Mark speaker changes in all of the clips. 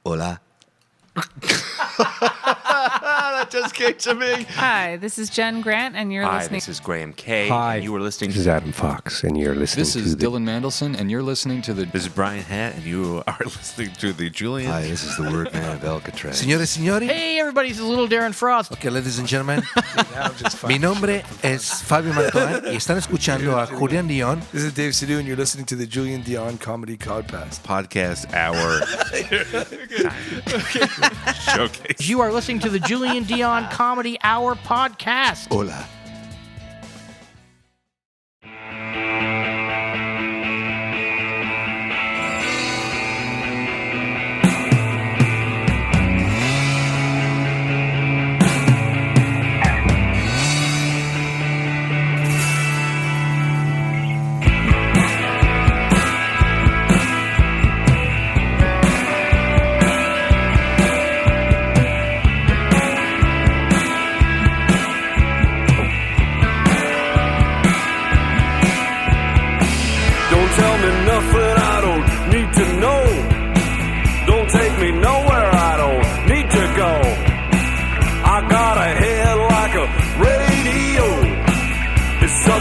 Speaker 1: Hola. That just came to me.
Speaker 2: Hi, this is Jen Grant, and you're
Speaker 3: Hi,
Speaker 2: listening.
Speaker 3: this is Graham Kay.
Speaker 4: Hi.
Speaker 3: And you were listening
Speaker 4: This is Adam Fox, and you're listening
Speaker 5: This
Speaker 4: to
Speaker 5: is
Speaker 4: the...
Speaker 5: Dylan Mandelson, and you're listening to the...
Speaker 3: This is Brian Hatt, and you are listening to the Julian.
Speaker 1: Hi, this is the word man of Alcatraz.
Speaker 6: Señores, signori.
Speaker 7: Hey, everybody, this is Little Darren Frost.
Speaker 6: Okay, ladies and gentlemen. Mi nombre es Fabio Mantoan y están escuchando a Julian Dionne.
Speaker 8: This is Dave Sidhu, and you're listening to the Julian Dionne Comedy
Speaker 3: Podcast hour. Showcase.
Speaker 7: You are listening to the Julian Dionne Comedy Hour podcast.
Speaker 1: Hola.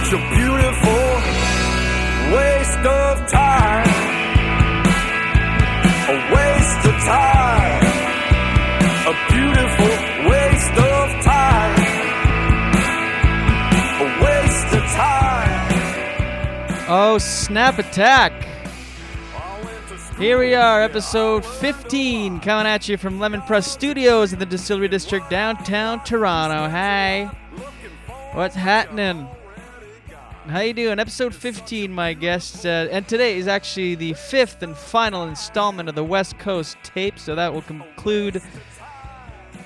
Speaker 9: A beautiful waste of time. A waste of time. A beautiful waste of time. A waste of time.
Speaker 7: Oh, snap attack. Here we are, episode 15, coming at you from Lemon Press Studios in the Distillery District, downtown Toronto. Hey, what's happening? How you doing? Episode 15, my guest, and today is actually the fifth and final installment of the West Coast tape, so that will conclude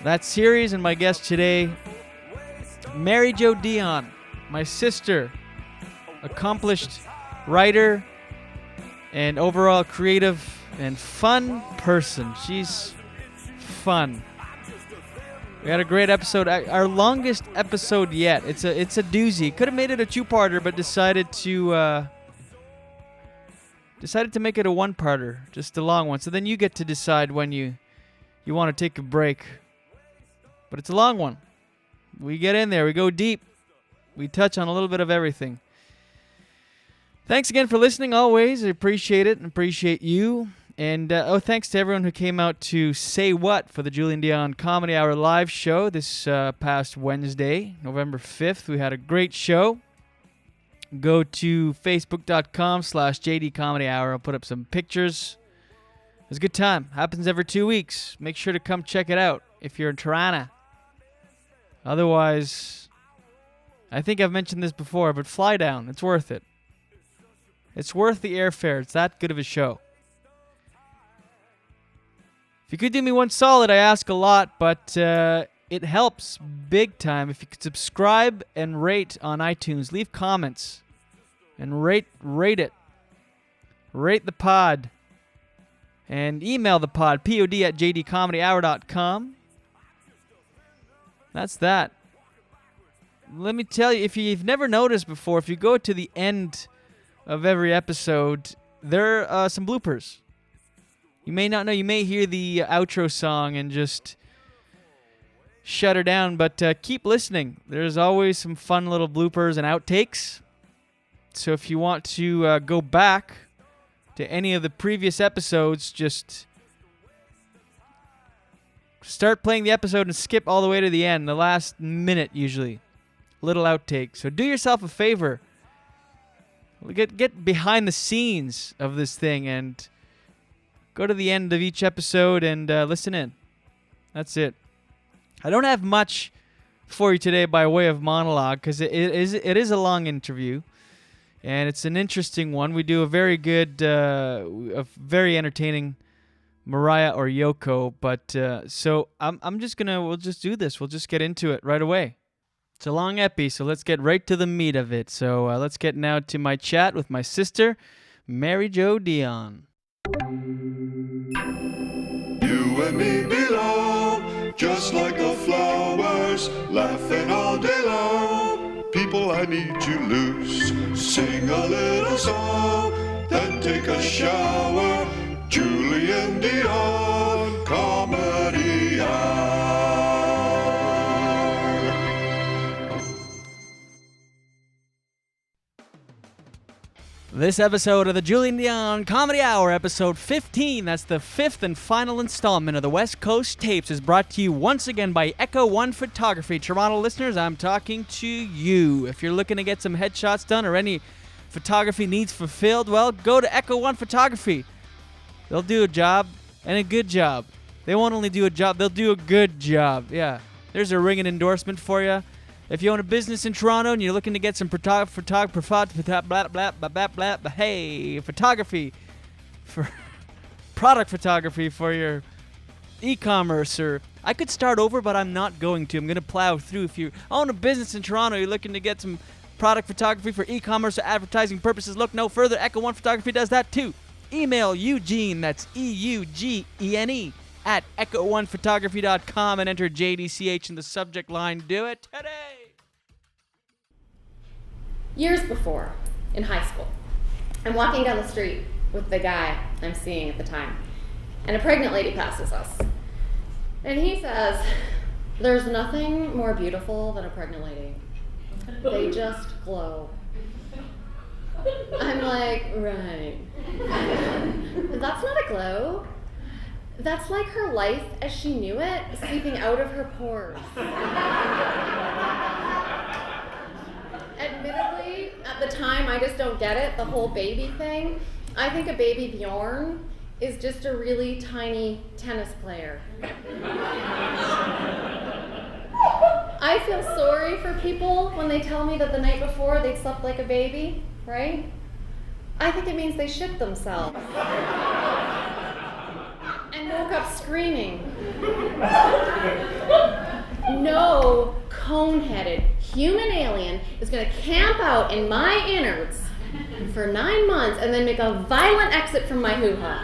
Speaker 7: that series. And my guest today, Mary Jo Dionne, my sister, accomplished writer and overall creative and fun person. She's fun. We had a great episode, our longest episode yet. It's a doozy. Could have made it a two-parter, but decided to make it a one-parter, just a long one. So then you get to decide when you want to take a break. But it's a long one. We get in there, we go deep, we touch on a little bit of everything. Thanks again for listening. Always, I appreciate it and appreciate you. And thanks to everyone who came out to Say What for the Julian Dionne Comedy Hour live show this past Wednesday, November 5th. We had a great show. Go to facebook.com/JD Comedy Hour. I'll put up some pictures. It was a good time. Happens every 2 weeks. Make sure to come check it out if you're in Toronto. Otherwise, I think I've mentioned this before, but fly down. It's worth it. It's worth the airfare. It's that good of a show. If you could do me one solid, I ask a lot, but it helps big time if you could subscribe and rate on iTunes. Leave comments and rate it. Rate the pod. And email the pod, pod@jdcomedyhour.com. That's that. Let me tell you, if you've never noticed before, if you go to the end of every episode, there are some bloopers. You may not know. You may hear the outro song and just shut her down, but keep listening. There's always some fun little bloopers and outtakes. So if you want to go back to any of the previous episodes, just start playing the episode and skip all the way to the end, the last minute usually. Little outtake. So do yourself a favor. Get behind the scenes of this thing and go to the end of each episode and listen in. That's it. I don't have much for you today by way of monologue because it is a long interview, and it's an interesting one. We do a very good, a very entertaining Mariah or Yoko, but so we'll just do this. We'll just get into it right away. It's a long epi, so let's get right to the meat of it. So let's get now to my chat with my sister, Mary Jo Dionne.
Speaker 9: You and me belong, just like the flowers, laughing all day long. People, I need you loose. Sing a little song, then take a shower. Julian Dionne
Speaker 7: This episode of the Julian Dionne Comedy Hour, episode 15, that's the fifth and final installment of the West Coast Tapes, is brought to you once again by Echo One Photography. Toronto listeners, I'm talking to you. If you're looking to get some headshots done or any photography needs fulfilled, well, go to Echo One Photography. They'll do a job, and a good job. They won't only do a job, they'll do a good job. Yeah, there's a ringing endorsement for you. If you own a business in Toronto and you're looking to get some photography for product photography for your e-commerce, or I could start over, but I'm not going to. I'm going to plow through. If you own a business in Toronto, you're looking to get some product photography for e-commerce or advertising purposes, look no further. Echo One Photography does that too. Email Eugene, that's EUGENE, at echo1photography.com and enter JDCH in the subject line. Do it today.
Speaker 10: Years before, in high school, I'm walking down the street with the guy I'm seeing at the time, and a pregnant lady passes us. And he says, "There's nothing more beautiful than a pregnant lady. They just glow." I'm like, right. That's not a glow. That's like her life as she knew it, seeping out of her pores. Admittedly, at the time, I just don't get it, the whole baby thing. I think a baby Bjorn is just a really tiny tennis player. I feel sorry for people when they tell me that the night before they slept like a baby, right? I think it means they shit themselves. And woke up screaming. No cone-headed human alien is going to camp out in my innards for 9 months and then make a violent exit from my hoo-ha.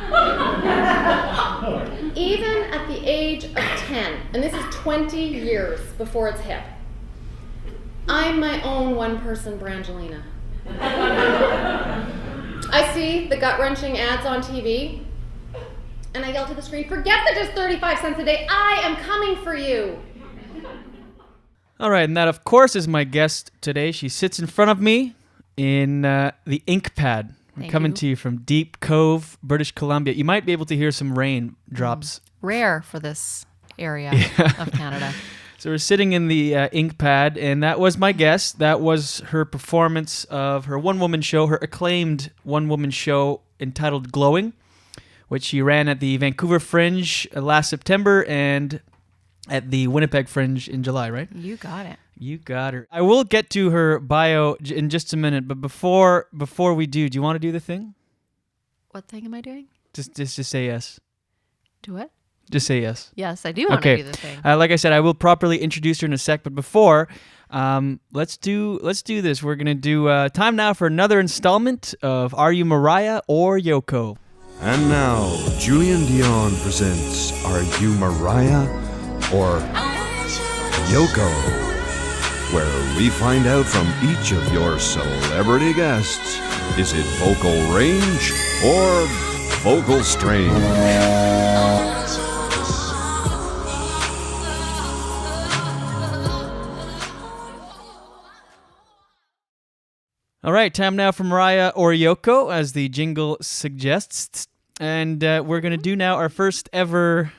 Speaker 10: Even at the age of 10, and this is 20 years before it's hip, I'm my own one-person Brangelina. I see the gut-wrenching ads on TV, and I yell to the screen, "Forget the just 35 cents a day, I am coming for you."
Speaker 7: All right, and that, of course, is my guest today. She sits in front of me in the ink pad. We're coming to you from Deep Cove, British Columbia. You might be able to hear some rain drops.
Speaker 2: Rare for this area of Canada.
Speaker 7: So we're sitting in the ink pad, and that was my guest. That was her performance of her one-woman show, her acclaimed one-woman show entitled Glowing, which she ran at the Vancouver Fringe last September and at the Winnipeg Fringe in July, right?
Speaker 2: You got it.
Speaker 7: You got her. I will get to her bio in just a minute, but before we do you want to do the thing?
Speaker 2: What thing am I doing?
Speaker 7: Just say yes.
Speaker 2: Do what?
Speaker 7: Just say yes.
Speaker 2: Yes, I do want to do the thing.
Speaker 7: Like I said, I will properly introduce her in a sec, but before, let's do this. We're gonna do time now for another installment of Are You Mariah or Yoko?
Speaker 1: And now, Julian Dionne presents Are You Mariah or Yoko? Where we find out from each of your celebrity guests, is it vocal range or vocal strain?
Speaker 7: All right, time now for Mariah or Yoko, as the jingle suggests. And we're going to do now our first ever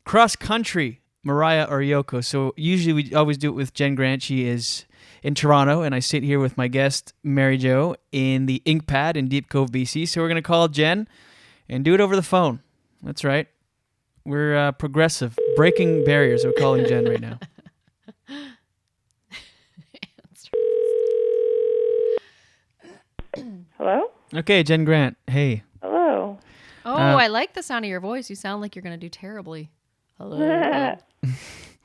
Speaker 7: cross-country Mariah or Yoko. So usually we always do it with Jen Grant. She is in Toronto, and I sit here with my guest, Mary Jo, in the ink pad in Deep Cove, BC. So we're going to call Jen and do it over the phone. That's right. We're progressive, breaking barriers. We're calling Jen right now.
Speaker 11: Hello?
Speaker 7: Okay, Jen Grant. Hey.
Speaker 11: Hello.
Speaker 2: Oh, I like the sound of your voice. You sound like you're going to do terribly. Hello.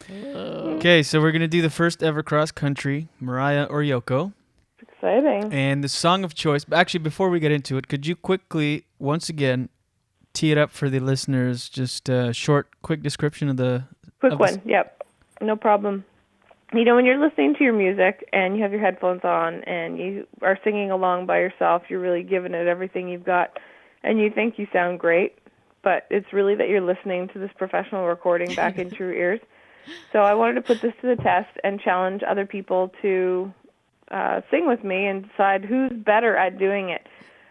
Speaker 7: Okay, so we're going to do the first ever cross-country, Mariah or Yoko.
Speaker 11: Exciting.
Speaker 7: And the song of choice, actually, before we get into it, could you quickly, once again, tee it up for the listeners, just a short, quick description of the...
Speaker 11: Yep. No problem. You know, when you're listening to your music and you have your headphones on and you are singing along by yourself, you're really giving it everything you've got, and you think you sound great, but it's really that you're listening to this professional recording back into your ears. So I wanted to put this to the test and challenge other people to sing with me and decide who's better at doing it.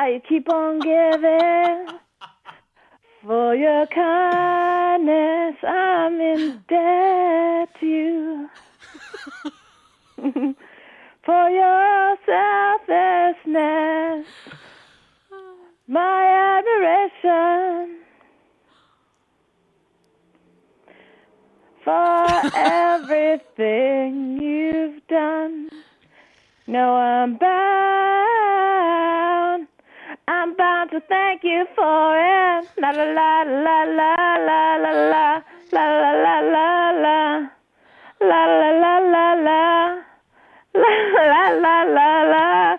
Speaker 11: how you keep on giving. For your kindness, I'm in debt to you. For your selflessness, my admiration. For everything you've done. No, I'm bound to thank you for it. La la la la la la la la la la la la la la la la la la la la.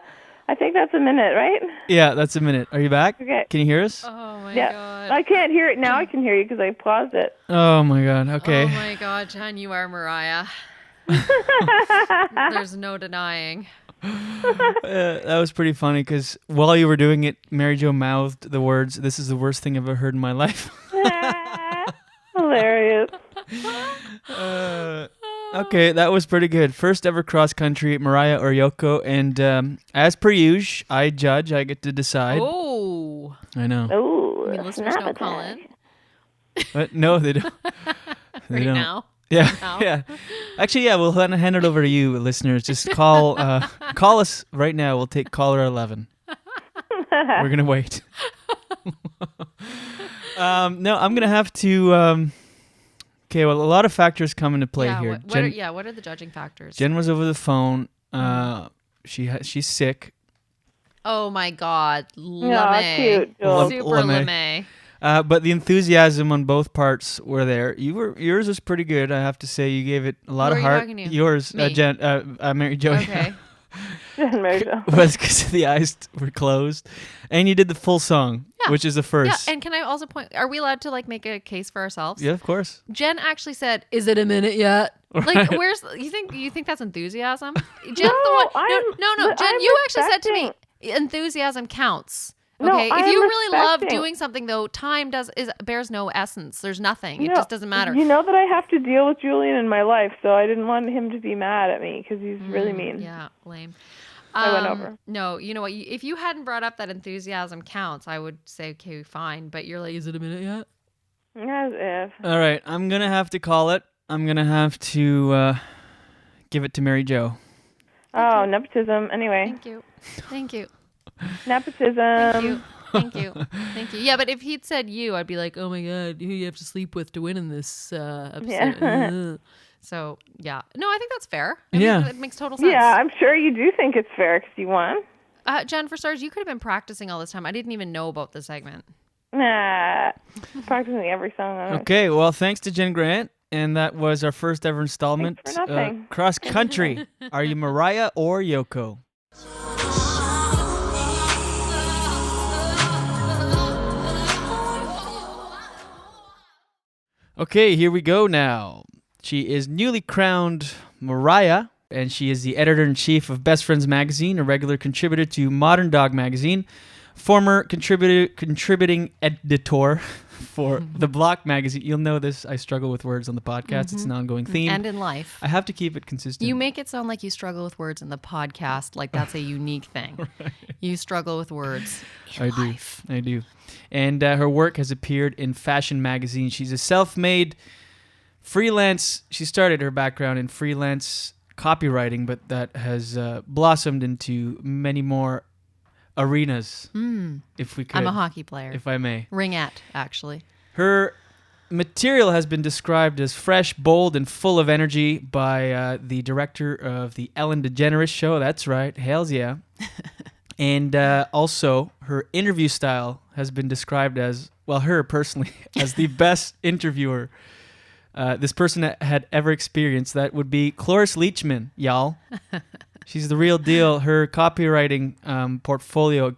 Speaker 11: I think that's a minute, right?
Speaker 7: Yeah, that's a minute. Are you back?
Speaker 11: Okay.
Speaker 7: Can you hear us?
Speaker 2: Oh my
Speaker 11: Yeah.
Speaker 2: god.
Speaker 11: I can't hear it now. I can hear you because I paused it.
Speaker 7: Oh my god. Okay.
Speaker 2: Oh my god, Jen, you are Mariah. There's no denying.
Speaker 7: That was pretty funny because while you were doing it, Mary Jo mouthed the words, "This is the worst thing I've ever heard in my life."
Speaker 11: Hilarious.
Speaker 7: Okay, that was pretty good. First ever cross country, Mariah or Yoko, and as per usual, I judge. I get to decide.
Speaker 2: Oh.
Speaker 7: I know.
Speaker 11: Ooh,
Speaker 2: I mean, listeners don't call in.
Speaker 7: But no, they don't. They
Speaker 2: Right
Speaker 7: don't.
Speaker 2: now.
Speaker 7: Yeah,
Speaker 2: Now.
Speaker 7: yeah. Actually, yeah, we'll hand it over to you, listeners. Just call us right now. We'll take caller 11. We're gonna wait. No, I'm gonna have to. Okay, well, a lot of factors come into play here.
Speaker 2: What are the judging factors?
Speaker 7: Jen was over the phone. She's sick.
Speaker 2: Oh my god,
Speaker 11: Yeah,
Speaker 2: LeMay.
Speaker 11: cute. Joel.
Speaker 2: Super
Speaker 7: LeMay.
Speaker 2: LeMay.
Speaker 7: But the enthusiasm on both parts were there. Yours was pretty good, I have to say. You gave it a lot
Speaker 2: Who
Speaker 7: of
Speaker 2: are you
Speaker 7: heart.
Speaker 2: talking to?
Speaker 7: Yours,
Speaker 2: Me.
Speaker 7: Jen, Mary Jo.
Speaker 2: Okay.
Speaker 11: Mary Jo.
Speaker 7: Was because the eyes were closed, and you did the full song,
Speaker 2: Yeah.
Speaker 7: which is the first.
Speaker 2: Yeah, and can I also point? Are we allowed to like make a case for ourselves?
Speaker 7: Yeah, of course.
Speaker 2: Jen actually said, "Is it a minute yet?" Like, where's you think that's enthusiasm? Jen's the one. No.
Speaker 11: but
Speaker 2: Jen,
Speaker 11: I'm
Speaker 2: you actually said to me,
Speaker 11: respecting-
Speaker 2: enthusiasm counts.
Speaker 11: No,
Speaker 2: Okay,
Speaker 11: I
Speaker 2: if
Speaker 11: am
Speaker 2: you really love
Speaker 11: respecting-
Speaker 2: doing something, though, time bears no essence. There's nothing. It
Speaker 11: No,
Speaker 2: just doesn't matter.
Speaker 11: You know that I have to deal with Julian in my life, so I didn't want him to be mad at me because he's really mean.
Speaker 2: Yeah, lame.
Speaker 11: I went over.
Speaker 2: No, you know what? If you hadn't brought up that enthusiasm counts, I would say, okay, fine. But you're like, is it a minute yet?
Speaker 11: As if.
Speaker 7: All right, I'm gonna have to call it. I'm gonna have to give it to Mary Jo.
Speaker 11: Oh, nepotism. Anyway.
Speaker 2: Thank you. Thank you.
Speaker 11: Nepotism.
Speaker 2: Thank you. Thank you. Thank you. Yeah, but if he'd said you, I'd be like, oh my God, who you have to sleep with to win in this episode.
Speaker 11: Yeah.
Speaker 2: So, yeah. No, I think that's fair.
Speaker 7: Yeah.
Speaker 2: It makes total sense.
Speaker 11: Yeah, I'm sure you do think it's fair because you won.
Speaker 2: Jen, for starters, you could have been practicing all this time. I didn't even know about the segment.
Speaker 11: Nah. Practicing every song on it.
Speaker 7: Okay, well, thanks to Jen Grant, and that was our first ever installment.
Speaker 11: Thanks for nothing.
Speaker 7: Cross country. Are you Mariah or Yoko? Okay, here we go now. She is newly crowned Mariah, and she is the editor-in-chief of Best Friends Magazine, a regular contributor to Modern Dog Magazine, former contributing editor for The Block Magazine. You'll know this. I struggle with words on the podcast. It's an ongoing theme.
Speaker 2: And in life.
Speaker 7: I have to keep it consistent.
Speaker 2: You make it sound like you struggle with words in the podcast, like that's a unique thing. Right. You struggle with words in life.
Speaker 7: I do. And her work has appeared in fashion magazines. She's a self-made freelance. She started her background in freelance copywriting, but that has blossomed into many more arenas, if we could.
Speaker 2: I'm a hockey player.
Speaker 7: If I may.
Speaker 2: Ringette, actually.
Speaker 7: Her material has been described as fresh, bold, and full of energy by the director of the Ellen DeGeneres show. That's right. Hells yeah. And also, her interview style has been described as, well, her personally, as the best interviewer this person had ever experienced. That would be Cloris Leachman, y'all. She's the real deal. Her copywriting portfolio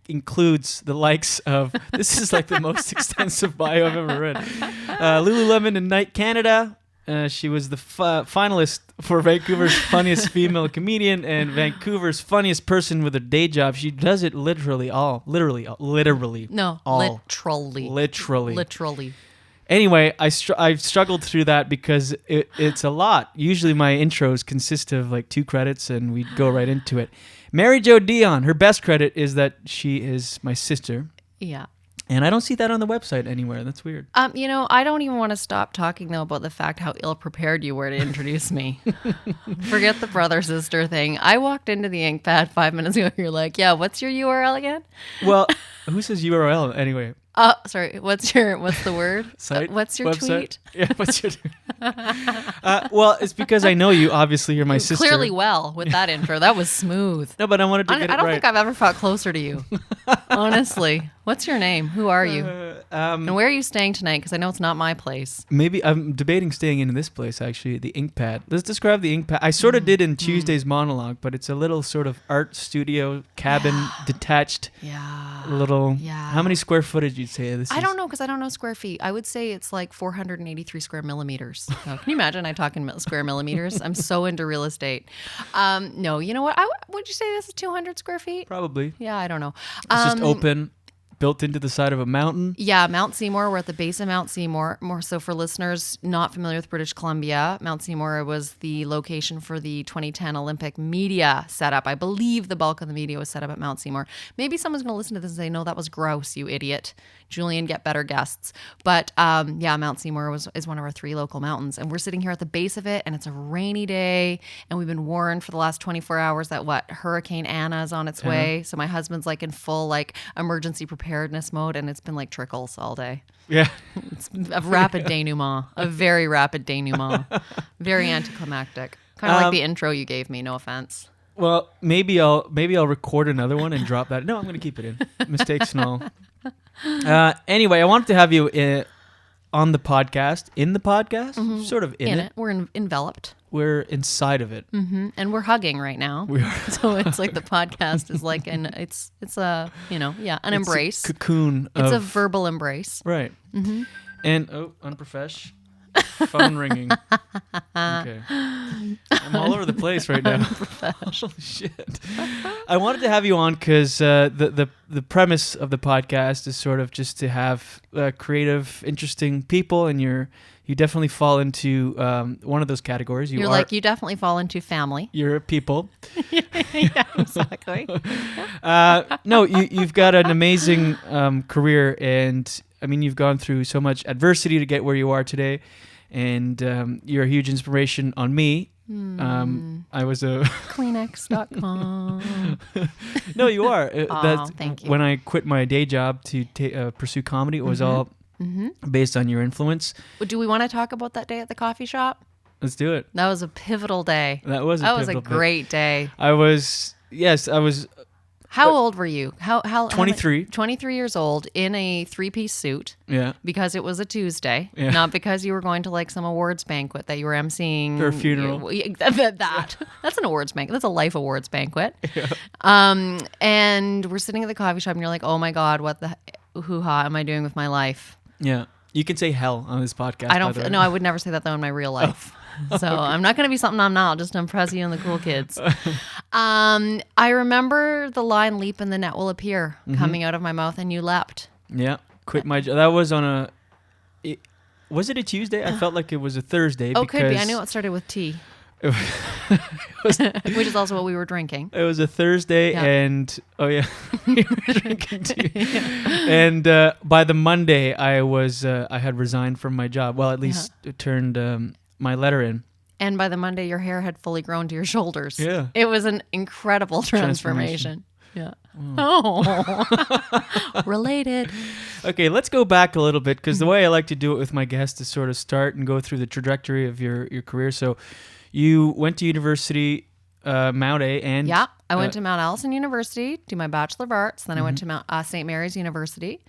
Speaker 7: includes the likes of, this is like the most extensive bio I've ever read, Lululemon and Night Canada. She was the finalist for Vancouver's funniest female comedian and Vancouver's funniest person with a day job. She does it literally all. Literally.
Speaker 2: No,
Speaker 7: all.
Speaker 2: Literally.
Speaker 7: Anyway, I've struggled through that because it's a lot. Usually my intros consist of like 2 credits and we'd go right into it. Mary Jo Dionne. Her best credit is that she is my sister.
Speaker 2: Yeah.
Speaker 7: And I don't see that on the website anywhere. That's weird.
Speaker 2: I don't even want to stop talking, though, about the fact how ill-prepared you were to introduce me. Forget the brother-sister thing. I walked into the ink pad 5 minutes ago. You're like, yeah, what's your URL again?
Speaker 7: Well, who says URL anyway?
Speaker 2: Sorry. What's the word?
Speaker 7: Site?
Speaker 2: What's your
Speaker 7: website?
Speaker 2: tweet?
Speaker 7: Yeah, what's your tweet? Well, it's because I know you. Obviously, you're my sister.
Speaker 2: Clearly well with that intro. That was smooth.
Speaker 7: No, but I wanted to get it right.
Speaker 2: I don't think I've ever felt closer to you. Honestly. What's your name? Who are you? And where are you staying tonight? Because I know it's not my place.
Speaker 7: Maybe I'm debating staying in this place, actually, the ink pad. Let's describe the ink pad. I sort of did in Tuesday's monologue, but it's a little sort of art studio cabin, detached.
Speaker 2: Yeah.
Speaker 7: Little.
Speaker 2: Yeah.
Speaker 7: How many square footage you'd say this is?
Speaker 2: I don't know because I don't know square feet. I would say it's like 483 square millimeters. So, can you imagine I talk in square millimeters? I'm so into real estate. No, you know what? Would you say this is 200 square feet?
Speaker 7: Probably.
Speaker 2: Yeah, I don't know.
Speaker 7: It's just open. Built into the side of a mountain.
Speaker 2: Yeah, Mount Seymour. We're at the base of Mount Seymour. More so for listeners not familiar with British Columbia, Mount Seymour was the location for the 2010 Olympic media setup. I believe the bulk of the media was set up at Mount Seymour. Maybe someone's going to listen to this and say, no, that was gross, you idiot. Julian, get better guests. But yeah, Mount Seymour is one of our 3 local mountains. And we're sitting here at the base of it, and it's a rainy day. And we've been warned for the last 24 hours that Hurricane Anna is on its way. So my husband's like in full emergency preparedness mode, and it's been like trickles all day.
Speaker 7: Yeah.
Speaker 2: It's a rapid denouement, a very rapid denouement, very anticlimactic. Kind of like the intro you gave me, no offense.
Speaker 7: Well, maybe I'll record another one and drop that. No, I'm going to keep it in. Mistakes and all. Anyway, I wanted to have you on the podcast, sort of in it.
Speaker 2: We're enveloped.
Speaker 7: We're inside of it.
Speaker 2: Mm-hmm. And we're hugging right now. We are. So it's like the podcast is like it's a, an embrace.
Speaker 7: A cocoon.
Speaker 2: It's a verbal embrace.
Speaker 7: Right. Mm-hmm. And, unprofesh. Phone ringing. Okay. I'm all over the place right now. Holy shit. I wanted to have you on because the premise of the podcast is sort of just to have creative, interesting people, and you definitely fall into one of those categories.
Speaker 2: You definitely fall into family.
Speaker 7: You're a people.
Speaker 2: Yeah, exactly.
Speaker 7: No, you've got an amazing career, and I mean, you've gone through so much adversity to get where you are today, and you're a huge inspiration on me. I was a
Speaker 2: Kleenex.com.
Speaker 7: No, you are.
Speaker 2: Thank you.
Speaker 7: When I quit my day job to pursue comedy, it was all based on your influence.
Speaker 2: Do we want to talk about that day at the coffee shop?
Speaker 7: Let's do it.
Speaker 2: That was a pivotal day.
Speaker 7: That was a
Speaker 2: great day.
Speaker 7: I was.
Speaker 2: How old were you? How
Speaker 7: 23.
Speaker 2: 23 years old in a 3-piece suit.
Speaker 7: Yeah.
Speaker 2: Because it was a Tuesday.
Speaker 7: Yeah.
Speaker 2: Not because you were going to some awards banquet that you were emceeing.
Speaker 7: Or a funeral.
Speaker 2: That's an awards banquet. That's a life awards banquet. Yeah. And we're sitting at the coffee shop and you're like, oh my God, what the hoo-ha am I doing with my life?
Speaker 7: Yeah. You can say hell on this podcast.
Speaker 2: No, I would never say that though in my real life. So I'm not going to be something I'm not, just to impress you and the cool kids. I remember the line, leap and the net will appear, coming out of my mouth, and you leapt.
Speaker 7: Yeah. Quit my job. That was on was it a Tuesday? I felt like it was a Thursday.
Speaker 2: Oh, could be. I knew it started with T. Which is also what we were drinking.
Speaker 7: It was a Thursday, and we were drinking tea. And by the Monday, I had resigned from my job. Well, at least turned my letter in.
Speaker 2: And by the Monday, your hair had fully grown to your shoulders.
Speaker 7: Yeah,
Speaker 2: it was an incredible transformation. Yeah. Oh, related.
Speaker 7: Okay, let's go back a little bit because the way I like to do it with my guests is sort of start and go through the trajectory of your career. So. You went to university, Mount A, and...
Speaker 2: Yeah, I went to Mount Allison University, do my Bachelor of Arts. Then I went to St. Mary's University,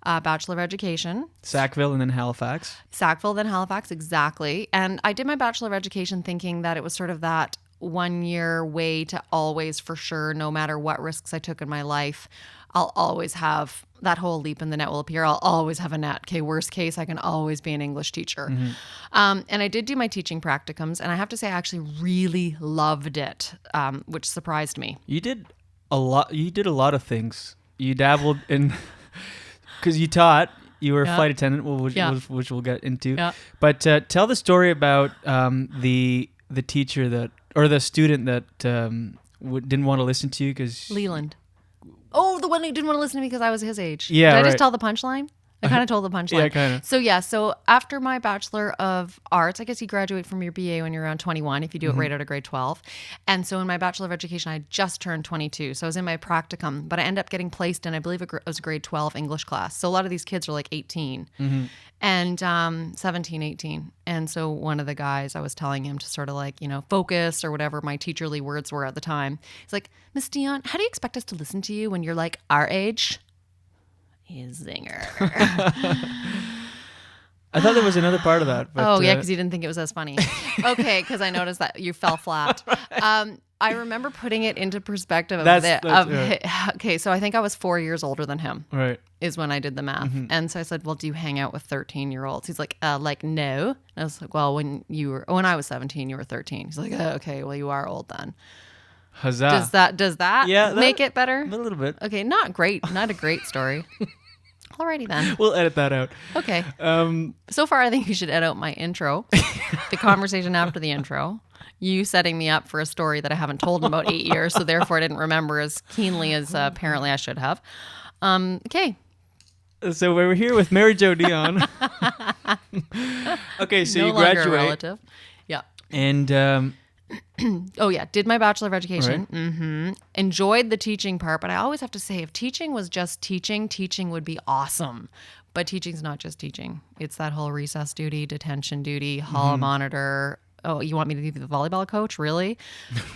Speaker 2: Bachelor of Education.
Speaker 7: Sackville and then Halifax.
Speaker 2: Sackville, then Halifax, exactly. And I did my Bachelor of Education thinking that it was sort of that 1-year way to always, for sure, no matter what risks I took in my life, I'll always have that whole leap in the net will appear. I'll always have a net. Okay, worst case, I can always be an English teacher. And I did do my teaching practicums, and I have to say I actually really loved it, which surprised me.
Speaker 7: You did a lot. You did a lot of things. You dabbled in, because you taught. You were a flight attendant, which we'll get into. Yeah. But tell the story about the teacher or the student that didn't want to listen to you because
Speaker 2: Leland. Oh, the one who didn't want to listen to me because I was his age.
Speaker 7: Yeah,
Speaker 2: Did I
Speaker 7: right.
Speaker 2: just tell the punchline? I kind of told the punchline.
Speaker 7: Yeah, kind of.
Speaker 2: So after my Bachelor of Arts, I guess you graduate from your BA when you're around 21 if you do it right out of grade 12. And so in my Bachelor of Education, I just turned 22. So I was in my practicum, but I ended up getting placed in, I believe it was a grade 12 English class. So a lot of these kids are like 18 and 17, 18. And so one of the guys, I was telling him to sort of like, focus or whatever my teacherly words were at the time. He's like, Miss Dionne, how do you expect us to listen to you when you're like our age? He's zinger.
Speaker 7: I thought there was another part of that. But,
Speaker 2: because you didn't think it was as funny. Okay, because I noticed that you fell flat. I remember putting it into perspective okay, so I think I was 4 years older than him.
Speaker 7: Right.
Speaker 2: Is when I did the math. And so I said, well, do you hang out with 13-year-olds? He's like, no. And I was like, well, when I was 17, you were 13. He's like, oh, okay, well, you are old then.
Speaker 7: Huzzah.
Speaker 2: Does that make it better?
Speaker 7: A little bit.
Speaker 2: Okay, not a great story. Alrighty then.
Speaker 7: We'll edit that out.
Speaker 2: Okay. So far, I think you should edit out my intro, the conversation after the intro, you setting me up for a story that I haven't told in about 8 years, so therefore I didn't remember as keenly as apparently I should have. Okay.
Speaker 7: So we're here with Mary Jo Dionne. Okay, so
Speaker 2: no
Speaker 7: you
Speaker 2: longer
Speaker 7: graduate.
Speaker 2: A relative. Yeah.
Speaker 7: And
Speaker 2: did my Bachelor of Education.
Speaker 7: Right.
Speaker 2: Enjoyed the teaching part, but I always have to say, if teaching was just teaching would be awesome. But teaching's not just teaching. It's that whole recess duty, detention duty, hall monitor. Oh, you want me to be the volleyball coach? Really?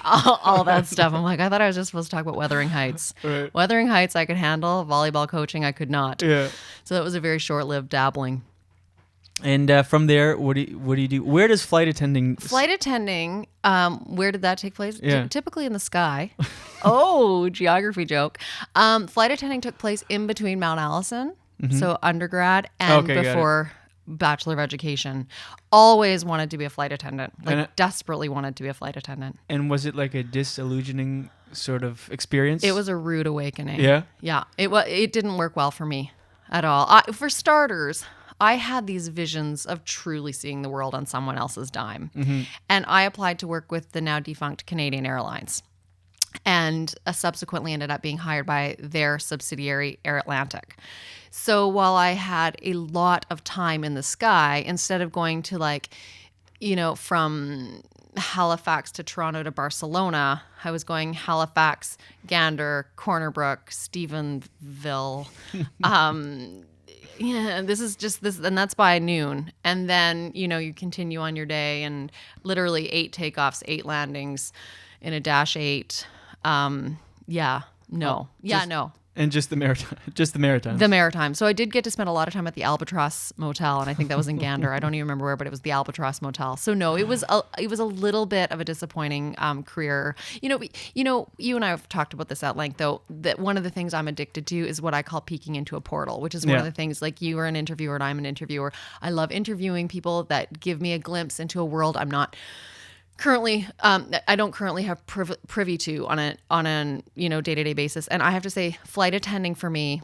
Speaker 2: all that stuff. I'm like, I thought I was just supposed to talk about Wuthering Heights.
Speaker 7: Right.
Speaker 2: Wuthering Heights I could handle. Volleyball coaching I could not.
Speaker 7: Yeah.
Speaker 2: So that was a very short-lived dabbling.
Speaker 7: And from there, what do you do? Where does flight attending?
Speaker 2: Flight attending. Where did that take place?
Speaker 7: Yeah.
Speaker 2: Typically in the sky. Oh, geography joke. Flight attending took place in between Mount Allison, so undergrad, and before Bachelor of Education. Always wanted to be a flight attendant. Desperately wanted to be a flight attendant.
Speaker 7: And was it like a disillusioning sort of experience?
Speaker 2: It was a rude awakening.
Speaker 7: Yeah.
Speaker 2: Yeah. It didn't work well for me at all. For starters, I had these visions of truly seeing the world on someone else's dime. And I applied to work with the now defunct Canadian Airlines and subsequently ended up being hired by their subsidiary Air Atlantic. So while I had a lot of time in the sky, instead of going to from Halifax to Toronto to Barcelona, I was going Halifax, Gander, Corner Brook, Stephenville, yeah, this is just this, and that's by noon. And then, you continue on your day and literally 8 takeoffs, 8 landings in a Dash 8. No.
Speaker 7: And just the Maritime.
Speaker 2: The Maritime. So I did get to spend a lot of time at the Albatross Motel, and I think that was in Gander. I don't even remember where, but it was the Albatross Motel. So no, it was a little bit of a disappointing career. You and I have talked about this at length, though, that one of the things I'm addicted to is what I call peeking into a portal, which is one of the things, like you are an interviewer and I'm an interviewer. I love interviewing people that give me a glimpse into a world I'm not currently, I don't currently have privy to on a day-to-day basis. And I have to say, flight attending for me,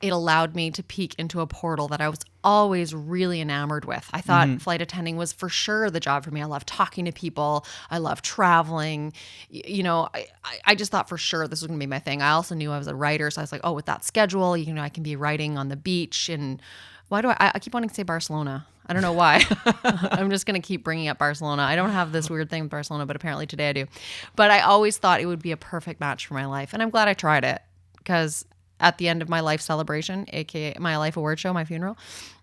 Speaker 2: it allowed me to peek into a portal that I was always really enamored with. I thought flight attending was for sure the job for me. I love talking to people. I love traveling. I just thought for sure this was going to be my thing. I also knew I was a writer, so I was like, oh, with that schedule, I can be writing on the beach. And why do I keep wanting to say Barcelona? I don't know why. I'm just going to keep bringing up Barcelona. I don't have this weird thing with Barcelona, but apparently today I do. But I always thought it would be a perfect match for my life. And I'm glad I tried it, because at the end of my life celebration, aka my life award show, my funeral,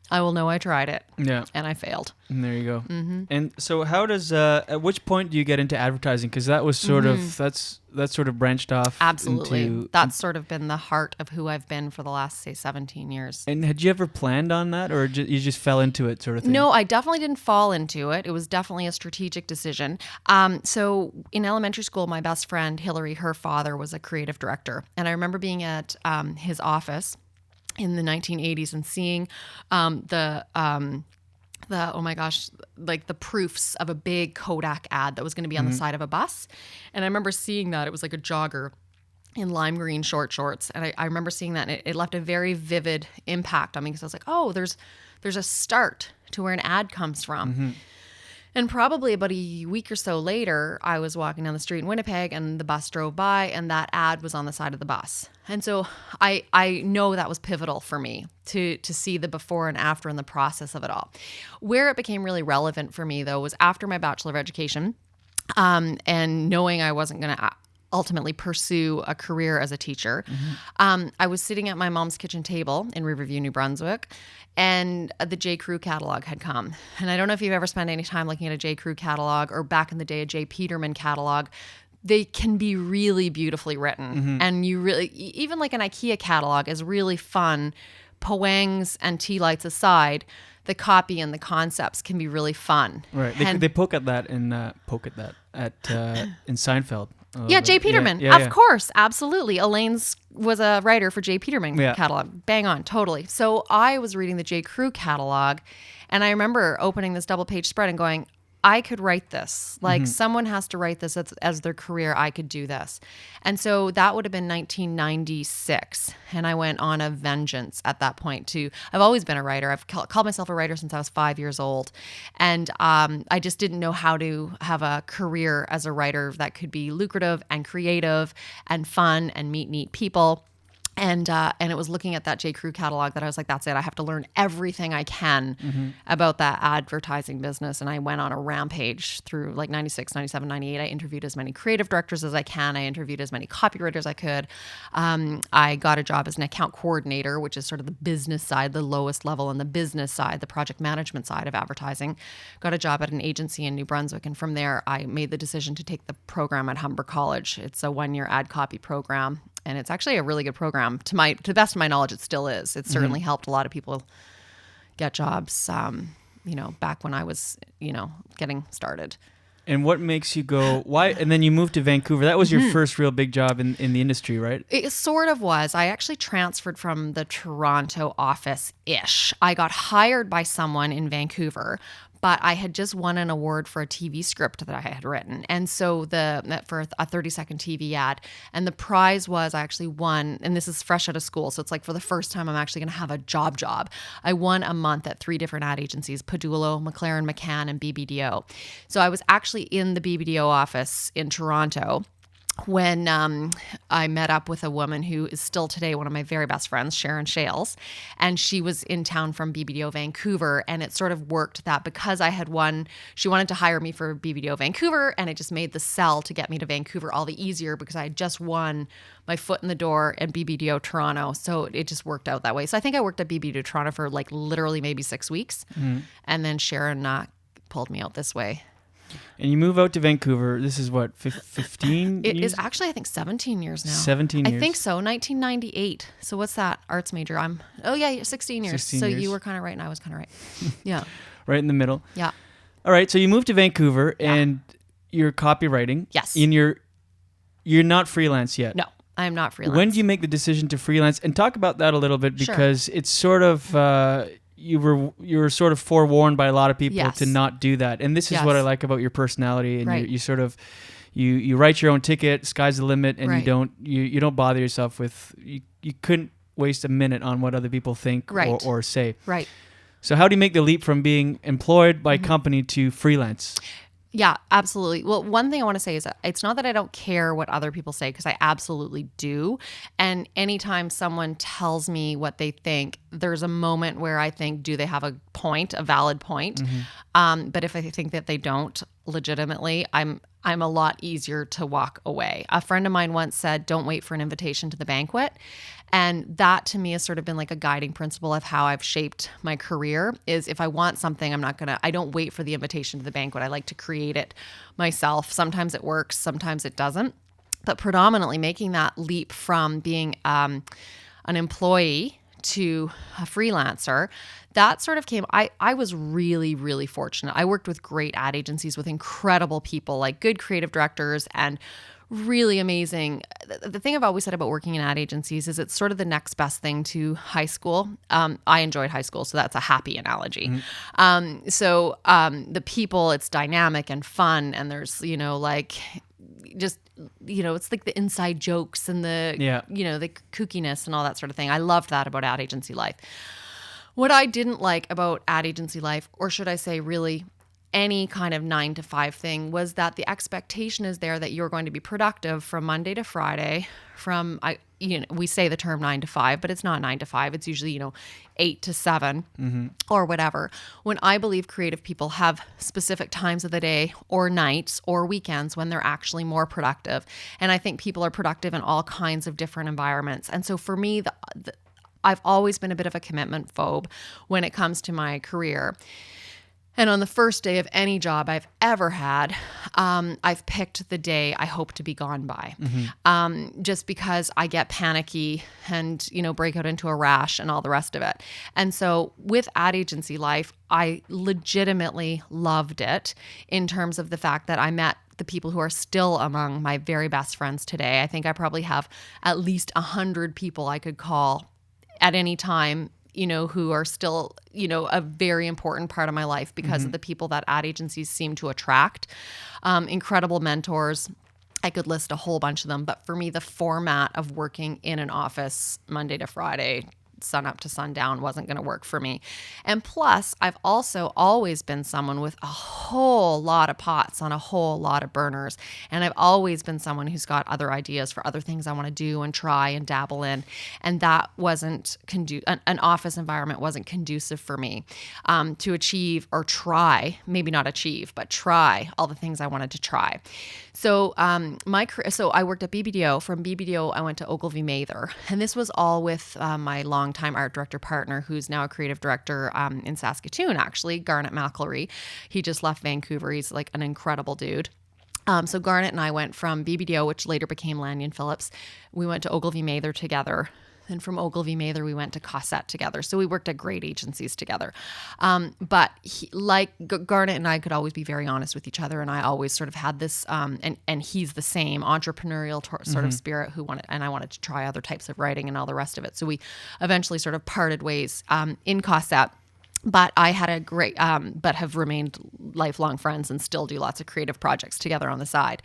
Speaker 2: I will know I tried it. Yeah. And I failed.
Speaker 7: And there you go. And so how does, at which point do you get into advertising? Because that was sort of, that's sort of branched off.
Speaker 2: Absolutely. That's sort of been the heart of who I've been for the last, say, 17 years.
Speaker 7: And had you ever planned on that, or you just fell into it sort of thing?
Speaker 2: No, I definitely didn't fall into it. It was definitely a strategic decision. So in elementary school, my best friend, Hillary, her father was a creative director. And I remember being at his office in the 1980s and seeing the oh my gosh, like the proofs of a big Kodak ad that was going to be on the side of a bus. And I remember seeing that. It was like a jogger in lime green short shorts. And I remember seeing that, and it left a very vivid impact on me, because I was like, oh, there's a start to where an ad comes from. And probably about a week or so later, I was walking down the street in Winnipeg and the bus drove by and that ad was on the side of the bus. And so I know that was pivotal for me to see the before and after and the process of it all. Where it became really relevant for me, though, was after my Bachelor of Education and knowing I wasn't going to ultimately pursue a career as a teacher. I was sitting at my mom's kitchen table in Riverview, New Brunswick, and the J. Crew catalog had come. And I don't know if you've ever spent any time looking at a J. Crew catalog or back in the day, a J. Peterman catalog. They can be really beautifully written. And you really, even like an IKEA catalog is really fun. Poangs and tea lights aside, the copy and the concepts can be really fun.
Speaker 7: Right. They poke at that in Seinfeld.
Speaker 2: Yeah, J. Peterman. Of course. Absolutely. Elaine's was a writer for J. Peterman catalog. Bang on. Totally. So I was reading the J. Crew catalog and I remember opening this double page spread and going, I could write this. Like someone has to write this as their career. I could do this. And so that would have been 1996. And I went on a vengeance at that point too. I've always been a writer. I've called myself a writer since I was 5 years old. And I just didn't know how to have a career as a writer that could be lucrative and creative and fun and meet neat people. And it was looking at that J. Crew catalog that I was like, that's it. I have to learn everything I can about that advertising business. And I went on a rampage through like 96, 97, 98. I interviewed as many creative directors as I can. I interviewed as many copywriters as I could. I got a job as an account coordinator, which is sort of the business side, the lowest level in the business side, the project management side of advertising. Got a job at an agency in New Brunswick. And from there, I made the decision to take the program at Humber College. It's a 1-year ad copy program. And it's actually a really good program. To the best of my knowledge, it still is. It certainly helped a lot of people get jobs, back when I was, getting started.
Speaker 7: And what makes you go, why? And then you moved to Vancouver. That was your first real big job in the industry, right?
Speaker 2: It sort of was. I actually transferred from the Toronto office-ish. I got hired by someone in Vancouver, but I had just won an award for a TV script that I had written. And so for a 30-second TV ad. And the prize was I actually won, and this is fresh out of school, so it's like for the first time I'm actually going to have a job. I won a month at 3 different ad agencies, Padulo, McLaren McCann, and BBDO. So I was actually in the BBDO office in Toronto when I met up with a woman who is still today one of my very best friends, Sharon Shales, and she was in town from BBDO Vancouver, and it sort of worked that because I had won, she wanted to hire me for BBDO Vancouver, and it just made the sell to get me to Vancouver all the easier because I had just won my foot in the door at BBDO Toronto, so it just worked out that way. So I think I worked at BBDO Toronto for like literally maybe 6 weeks, and then Sharon pulled me out this way.
Speaker 7: And you move out to Vancouver. This is what, 15
Speaker 2: It
Speaker 7: years?
Speaker 2: is actually, I think, 17 years now.
Speaker 7: 17 years?
Speaker 2: I think so, 1998. So what's that? Arts major. 16 years.
Speaker 7: 16
Speaker 2: so
Speaker 7: years.
Speaker 2: You were kind of right and I was kind of right. Yeah.
Speaker 7: Right in the middle.
Speaker 2: Yeah.
Speaker 7: All right, so you moved to Vancouver and you're copywriting.
Speaker 2: Yes.
Speaker 7: And you're not freelance yet.
Speaker 2: No, I am not freelance.
Speaker 7: When do you make the decision to freelance? And talk about that a little bit because it's sort of... you were sort of forewarned by a lot of people to not do that. And this is what I like about your personality. And you sort of, you write your own ticket, sky's the limit, and you don't bother yourself with, you couldn't waste a minute on what other people think or say.
Speaker 2: Right.
Speaker 7: So how do you make the leap from being employed by a company to freelance?
Speaker 2: Yeah, absolutely. Well, one thing I want to say is that it's not that I don't care what other people say, because I absolutely do. And anytime someone tells me what they think, there's a moment where I think, do they have a point, a valid point? But if I think that they don't legitimately, I'm a lot easier to walk away. A friend of mine once said, don't wait for an invitation to the banquet. And that to me has sort of been like a guiding principle of how I've shaped my career is if I want something, I don't wait for the invitation to the banquet. I like to create it myself. Sometimes it works, sometimes it doesn't. But predominantly making that leap from being an employee to a freelancer, that sort of came, I was really, really fortunate. I worked with great ad agencies with incredible people, like good creative directors and really amazing. The thing I've always said about working in ad agencies is it's sort of the next best thing to high school. I enjoyed high school, so that's a happy analogy. The people, it's dynamic and fun, and there's, it's like the inside jokes and the, the kookiness and all that sort of thing. I loved that about ad agency life. What I didn't like about ad agency life, or should I say really any kind of 9 to 5 thing was that the expectation is there that you're going to be productive from Monday to Friday we say the term 9 to 5, but it's not 9 to 5. It's usually, 8 to 7 or whatever. When I believe creative people have specific times of the day or nights or weekends when they're actually more productive. And I think people are productive in all kinds of different environments. And so for me, I've always been a bit of a commitment phobe when it comes to my career. And on the first day of any job I've ever had, I've picked the day I hope to be gone by, just because I get panicky and, break out into a rash and all the rest of it. And so with ad agency life, I legitimately loved it in terms of the fact that I met the people who are still among my very best friends today. I think I probably have at least 100 people I could call at any time, who are still, a very important part of my life because of the people that ad agencies seem to attract. Incredible mentors. I could list a whole bunch of them, but for me, the format of working in an office Monday to Friday, sun up to sundown, wasn't going to work for me. And plus, I've also always been someone with a whole lot of pots on a whole lot of burners. And I've always been someone who's got other ideas for other things I want to do and try and dabble in. And that wasn't an office environment wasn't conducive for me to achieve or try, maybe not achieve, but try all the things I wanted to try. So so I worked at BBDO. From BBDO, I went to Ogilvy Mather. And this was all with my longtime art director partner, who's now a creative director in Saskatoon, actually, Garnet McElry. He just left Vancouver. He's like an incredible dude. So Garnet and I went from BBDO, which later became Lanyon Phillips. We went to Ogilvy Mather together. And from Ogilvy Mather, we went to Cossette together. So we worked at great agencies together. But Garnet and I could always be very honest with each other. And I always sort of had this, and he's the same entrepreneurial sort of spirit and I wanted to try other types of writing and all the rest of it. So we eventually sort of parted ways in Cossette. But I had a great, but have remained lifelong friends and still do lots of creative projects together on the side.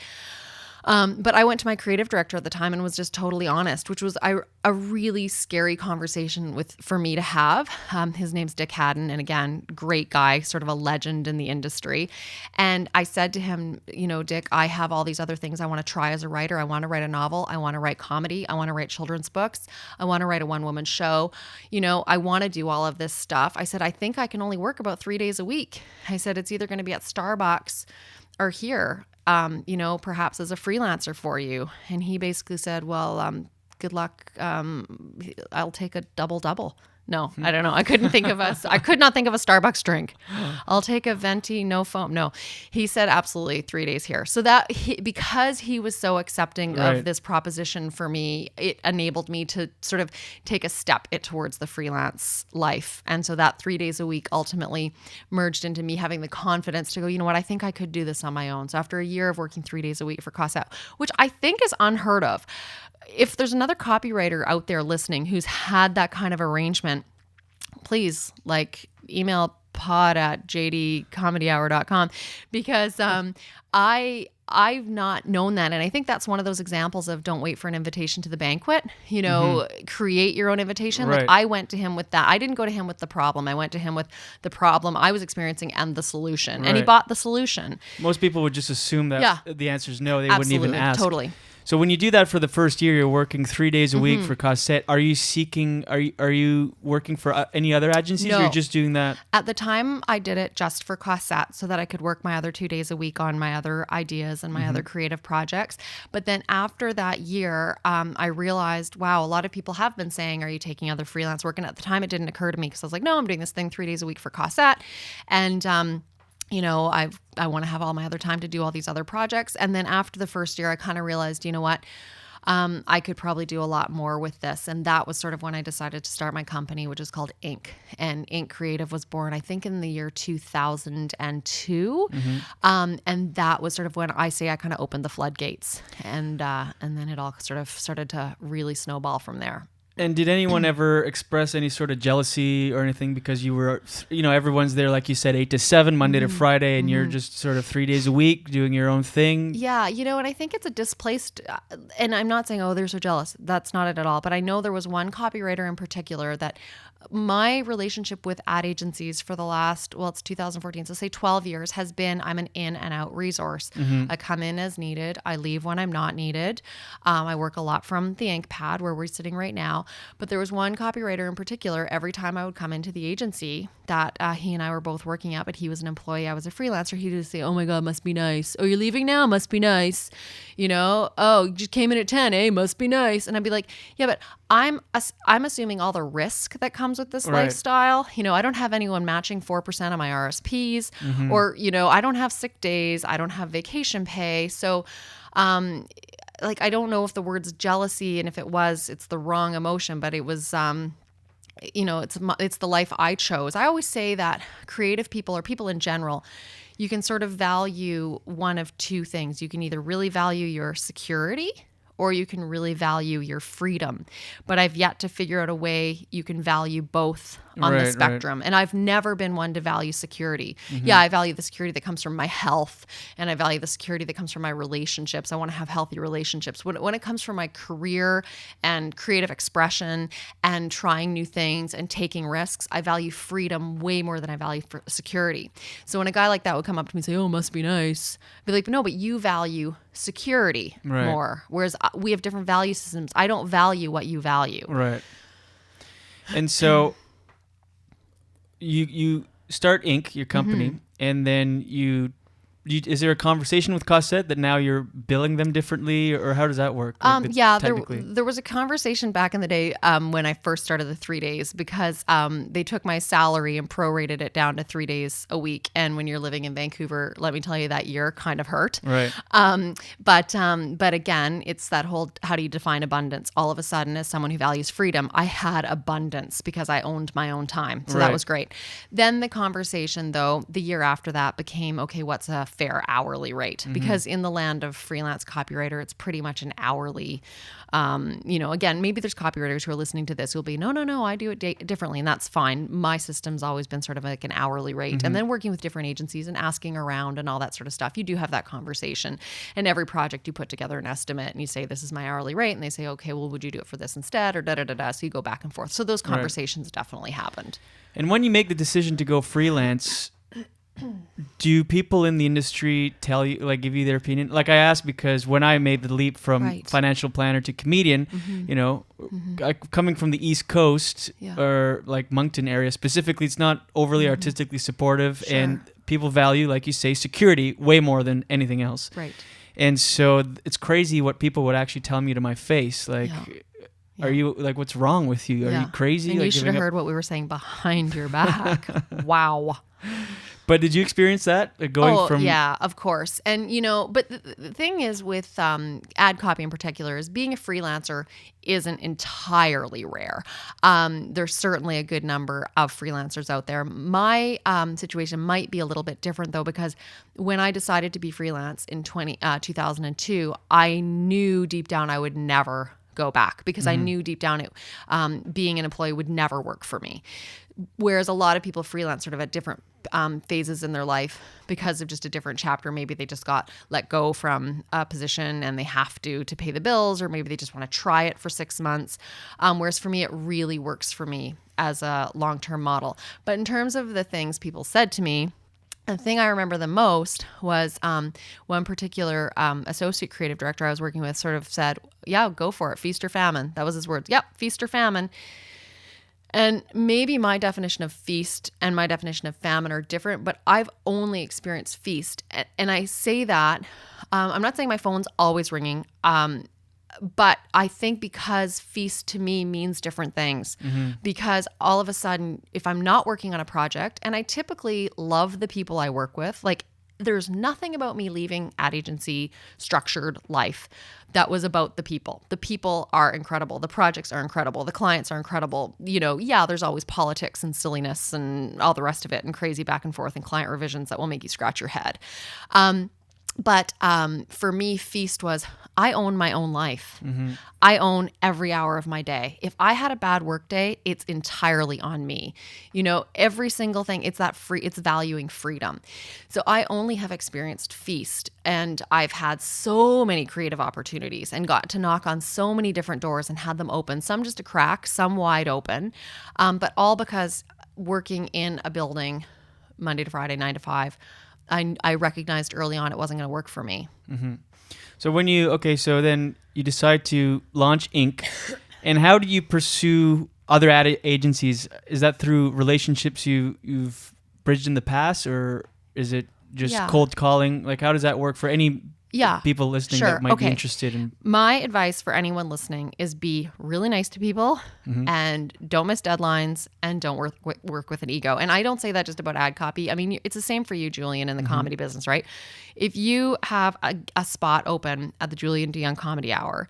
Speaker 2: But I went to my creative director at the time and was just totally honest, which was a really scary conversation for me to have. His name's Dick Haddon, and again, great guy, sort of a legend in the industry. And I said to him, Dick, I have all these other things I want to try as a writer. I want to write a novel. I want to write comedy. I want to write children's books. I want to write a one-woman show. I want to do all of this stuff. I said, I think I can only work about 3 days a week. I said, it's either going to be at Starbucks or here. Perhaps as a freelancer for you. And he basically said, well, good luck. I'll take a double. No, I don't know. I could not think of a Starbucks drink. I'll take a venti, no foam. No, he said absolutely 3 days here. So because he was so accepting of this proposition for me, it enabled me to sort of take a step towards the freelance life. And so that 3 days a week ultimately merged into me having the confidence to go, you know what, I think I could do this on my own. So after a year of working 3 days a week for Cossette, which I think is unheard of. If there's another copywriter out there listening who's had that kind of arrangement, please email pod@jdcomedyhour.com because I've not known that. And I think that's one of those examples of don't wait for an invitation to the banquet, create your own invitation.
Speaker 7: Right.
Speaker 2: Like I went to him with that. I didn't go to him with the problem. I went to him with the problem I was experiencing and the solution. Right. And he bought the solution.
Speaker 7: Most people would just assume that the answer is no. They wouldn't even ask.
Speaker 2: Totally.
Speaker 7: So when you do that for the first year, you're working 3 days a week for Cossette. Are you working for any other agencies?
Speaker 2: No.
Speaker 7: Or you're just doing that?
Speaker 2: At the time, I did it just for Cossette so that I could work my other 2 days a week on my other ideas and my other creative projects. But then after that year, I realized, wow, a lot of people have been saying, are you taking other freelance work? And at the time, it didn't occur to me because I was like, no, I'm doing this thing 3 days a week for Cossette. And I want to have all my other time to do all these other projects. And then after the first year, I kind of realized, you know what, I could probably do a lot more with this. And that was sort of when I decided to start my company, which is called Ink. And Ink Creative was born, I think, in the year 2002. And that was sort of when I kind of opened the floodgates. And then it all sort of started to really snowball from there.
Speaker 7: And did anyone ever express any sort of jealousy or anything because you were, everyone's there, like you said, 8 to 7, Monday to Friday, and you're just sort of 3 days a week doing your own thing?
Speaker 2: Yeah, and I think it's a displaced, and I'm not saying, oh, they're so jealous. That's not it at all. But I know there was one copywriter in particular that my relationship with ad agencies for the last, well, it's 2014, so say 12 years, has been I'm an in and out resource. I come in as needed. I leave when I'm not needed. I work a lot from the ink pad where we're sitting right now. But there was one copywriter in particular, every time I would come into the agency that he and I were both working at, but he was an employee, I was a freelancer, he'd just say, oh my God, must be nice. Oh, you're leaving now? Must be nice. You know, oh, you just came in at 10, eh? Must be nice. And I'd be like, yeah, but I'm assuming all the risk that comes with this lifestyle. You know, I don't have anyone matching 4% of my RSPs, or, you know, I don't have sick days. I don't have vacation pay. So, like, I don't know if the word's jealousy, and if it was, it's the wrong emotion, but it was, you know, it's the life I chose. I always say that creative people, or people in general, you can sort of value one of two things. You can either really value your security, or you can really value your freedom. But I've yet to figure out a way you can value both on the spectrum. Right. And I've never been one to value security. Yeah, I value the security that comes from my health, and I value the security that comes from my relationships. I want to have healthy relationships. When it comes from my career and creative expression and trying new things and taking risks, I value freedom way more than I value security. So when a guy like that would come up to me and say, oh, must be nice, I'd be like, no, but you value security more, whereas we have different value systems. I don't value what you value.
Speaker 7: Right. And so you start Inc., your company, and then you is there a conversation with Cossette that now you're billing them differently, or how does that work?
Speaker 2: Yeah, there was a conversation back in the day when I first started the 3 days, because they took my salary and prorated it down to 3 days a week. And when you're living in Vancouver, let me tell you, that year kind of hurt.
Speaker 7: Right.
Speaker 2: But again, it's that whole, how do you define abundance? All of a sudden, as someone who values freedom, I had abundance because I owned my own time. So that was great. Then the conversation, though, the year after that became, okay, what's a fair hourly rate? Because in the land of freelance copywriter, it's pretty much an hourly, you know, again, maybe there's copywriters who are listening to this who'll be, no, I do it differently, and that's fine. My system's always been sort of like an hourly rate. And then working with different agencies and asking around and all that sort of stuff, you do have that conversation. And every project you put together an estimate and you say, this is my hourly rate. And they say, okay, well, would you do it for this instead? Or da-da-da-da. So you go back and forth. So those conversations definitely happened.
Speaker 7: And when you make the decision to go freelance, do people in the industry tell you, like, give you their opinion? Like, I asked because when I made the leap from financial planner to comedian, you know, coming from the East Coast or like Moncton area specifically, it's not overly artistically supportive, and people value, like you say, security way more than anything else.
Speaker 2: Right.
Speaker 7: And so it's crazy what people would actually tell me to my face, like, are you, like, what's wrong with you? Are you crazy?
Speaker 2: And
Speaker 7: like,
Speaker 2: you should have heard what we were saying behind your back. Wow.
Speaker 7: But did you experience that going from?
Speaker 2: Yeah, of course. And, you know, but the thing is with ad copy in particular is being a freelancer isn't entirely rare. There's certainly a good number of freelancers out there. My situation might be a little bit different, though, because when I decided to be freelance in 2002, I knew deep down I would never go back, because I knew deep down being an employee would never work for me. Whereas a lot of people freelance sort of at different phases in their life because of just a different chapter. Maybe they just got let go from a position and they have to pay the bills, or maybe they just want to try it for 6 months. Whereas for me, it really works for me as a long-term model. But in terms of the things people said to me, the thing I remember the most was one particular associate creative director I was working with sort of said, yeah, go for it. Feast or famine. That was his words. Yep, feast or famine. And maybe my definition of feast and my definition of famine are different, but I've only experienced feast. And I say that, I'm not saying my phone's always ringing, but I think because feast to me means different things. Because all of a sudden, if I'm not working on a project, and I typically love the people I work with, like, there's nothing about me leaving ad agency structured life that was about the people. The people are incredible. The projects are incredible. The clients are incredible. You know, yeah, there's always politics and silliness and all the rest of it, and crazy back and forth and client revisions that will make you scratch your head. But for me, Feast was, I own my own life. I own every hour of my day. If I had a bad work day, it's entirely on me. You know, every single thing, it's valuing freedom. So I only have experienced Feast, and I've had so many creative opportunities and got to knock on so many different doors and had them open, some just a crack, some wide open, but all because working in a building Monday to Friday, 9 to 5, I recognized early on it wasn't going to work for me.
Speaker 7: So so then you decide to launch Inc. And how do you pursue other ad agencies? Is that through relationships you've bridged in the past, or is it just cold calling? Like, how does that work for any people listening that might be interested in?
Speaker 2: My advice for anyone listening is be really nice to people and don't miss deadlines and don't work with an ego. And I don't say that just about ad copy. I mean, it's the same for you, Julian, in the comedy business, right? If you have a spot open at the Julian Dionne Comedy Hour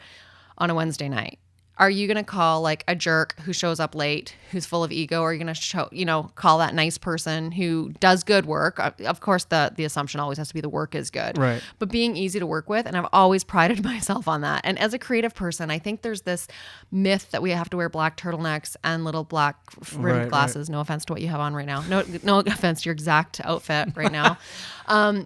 Speaker 2: on a Wednesday night, are you going to call like a jerk who shows up late, who's full of ego? Or are you going to call that nice person who does good work? Of course, the assumption always has to be the work is good,
Speaker 7: right?
Speaker 2: But being easy to work with, and I've always prided myself on that. And as a creative person, I think there's this myth that we have to wear black turtlenecks and little black rimmed glasses. Right. No offense to what you have on right now. No offense to your exact outfit right now. And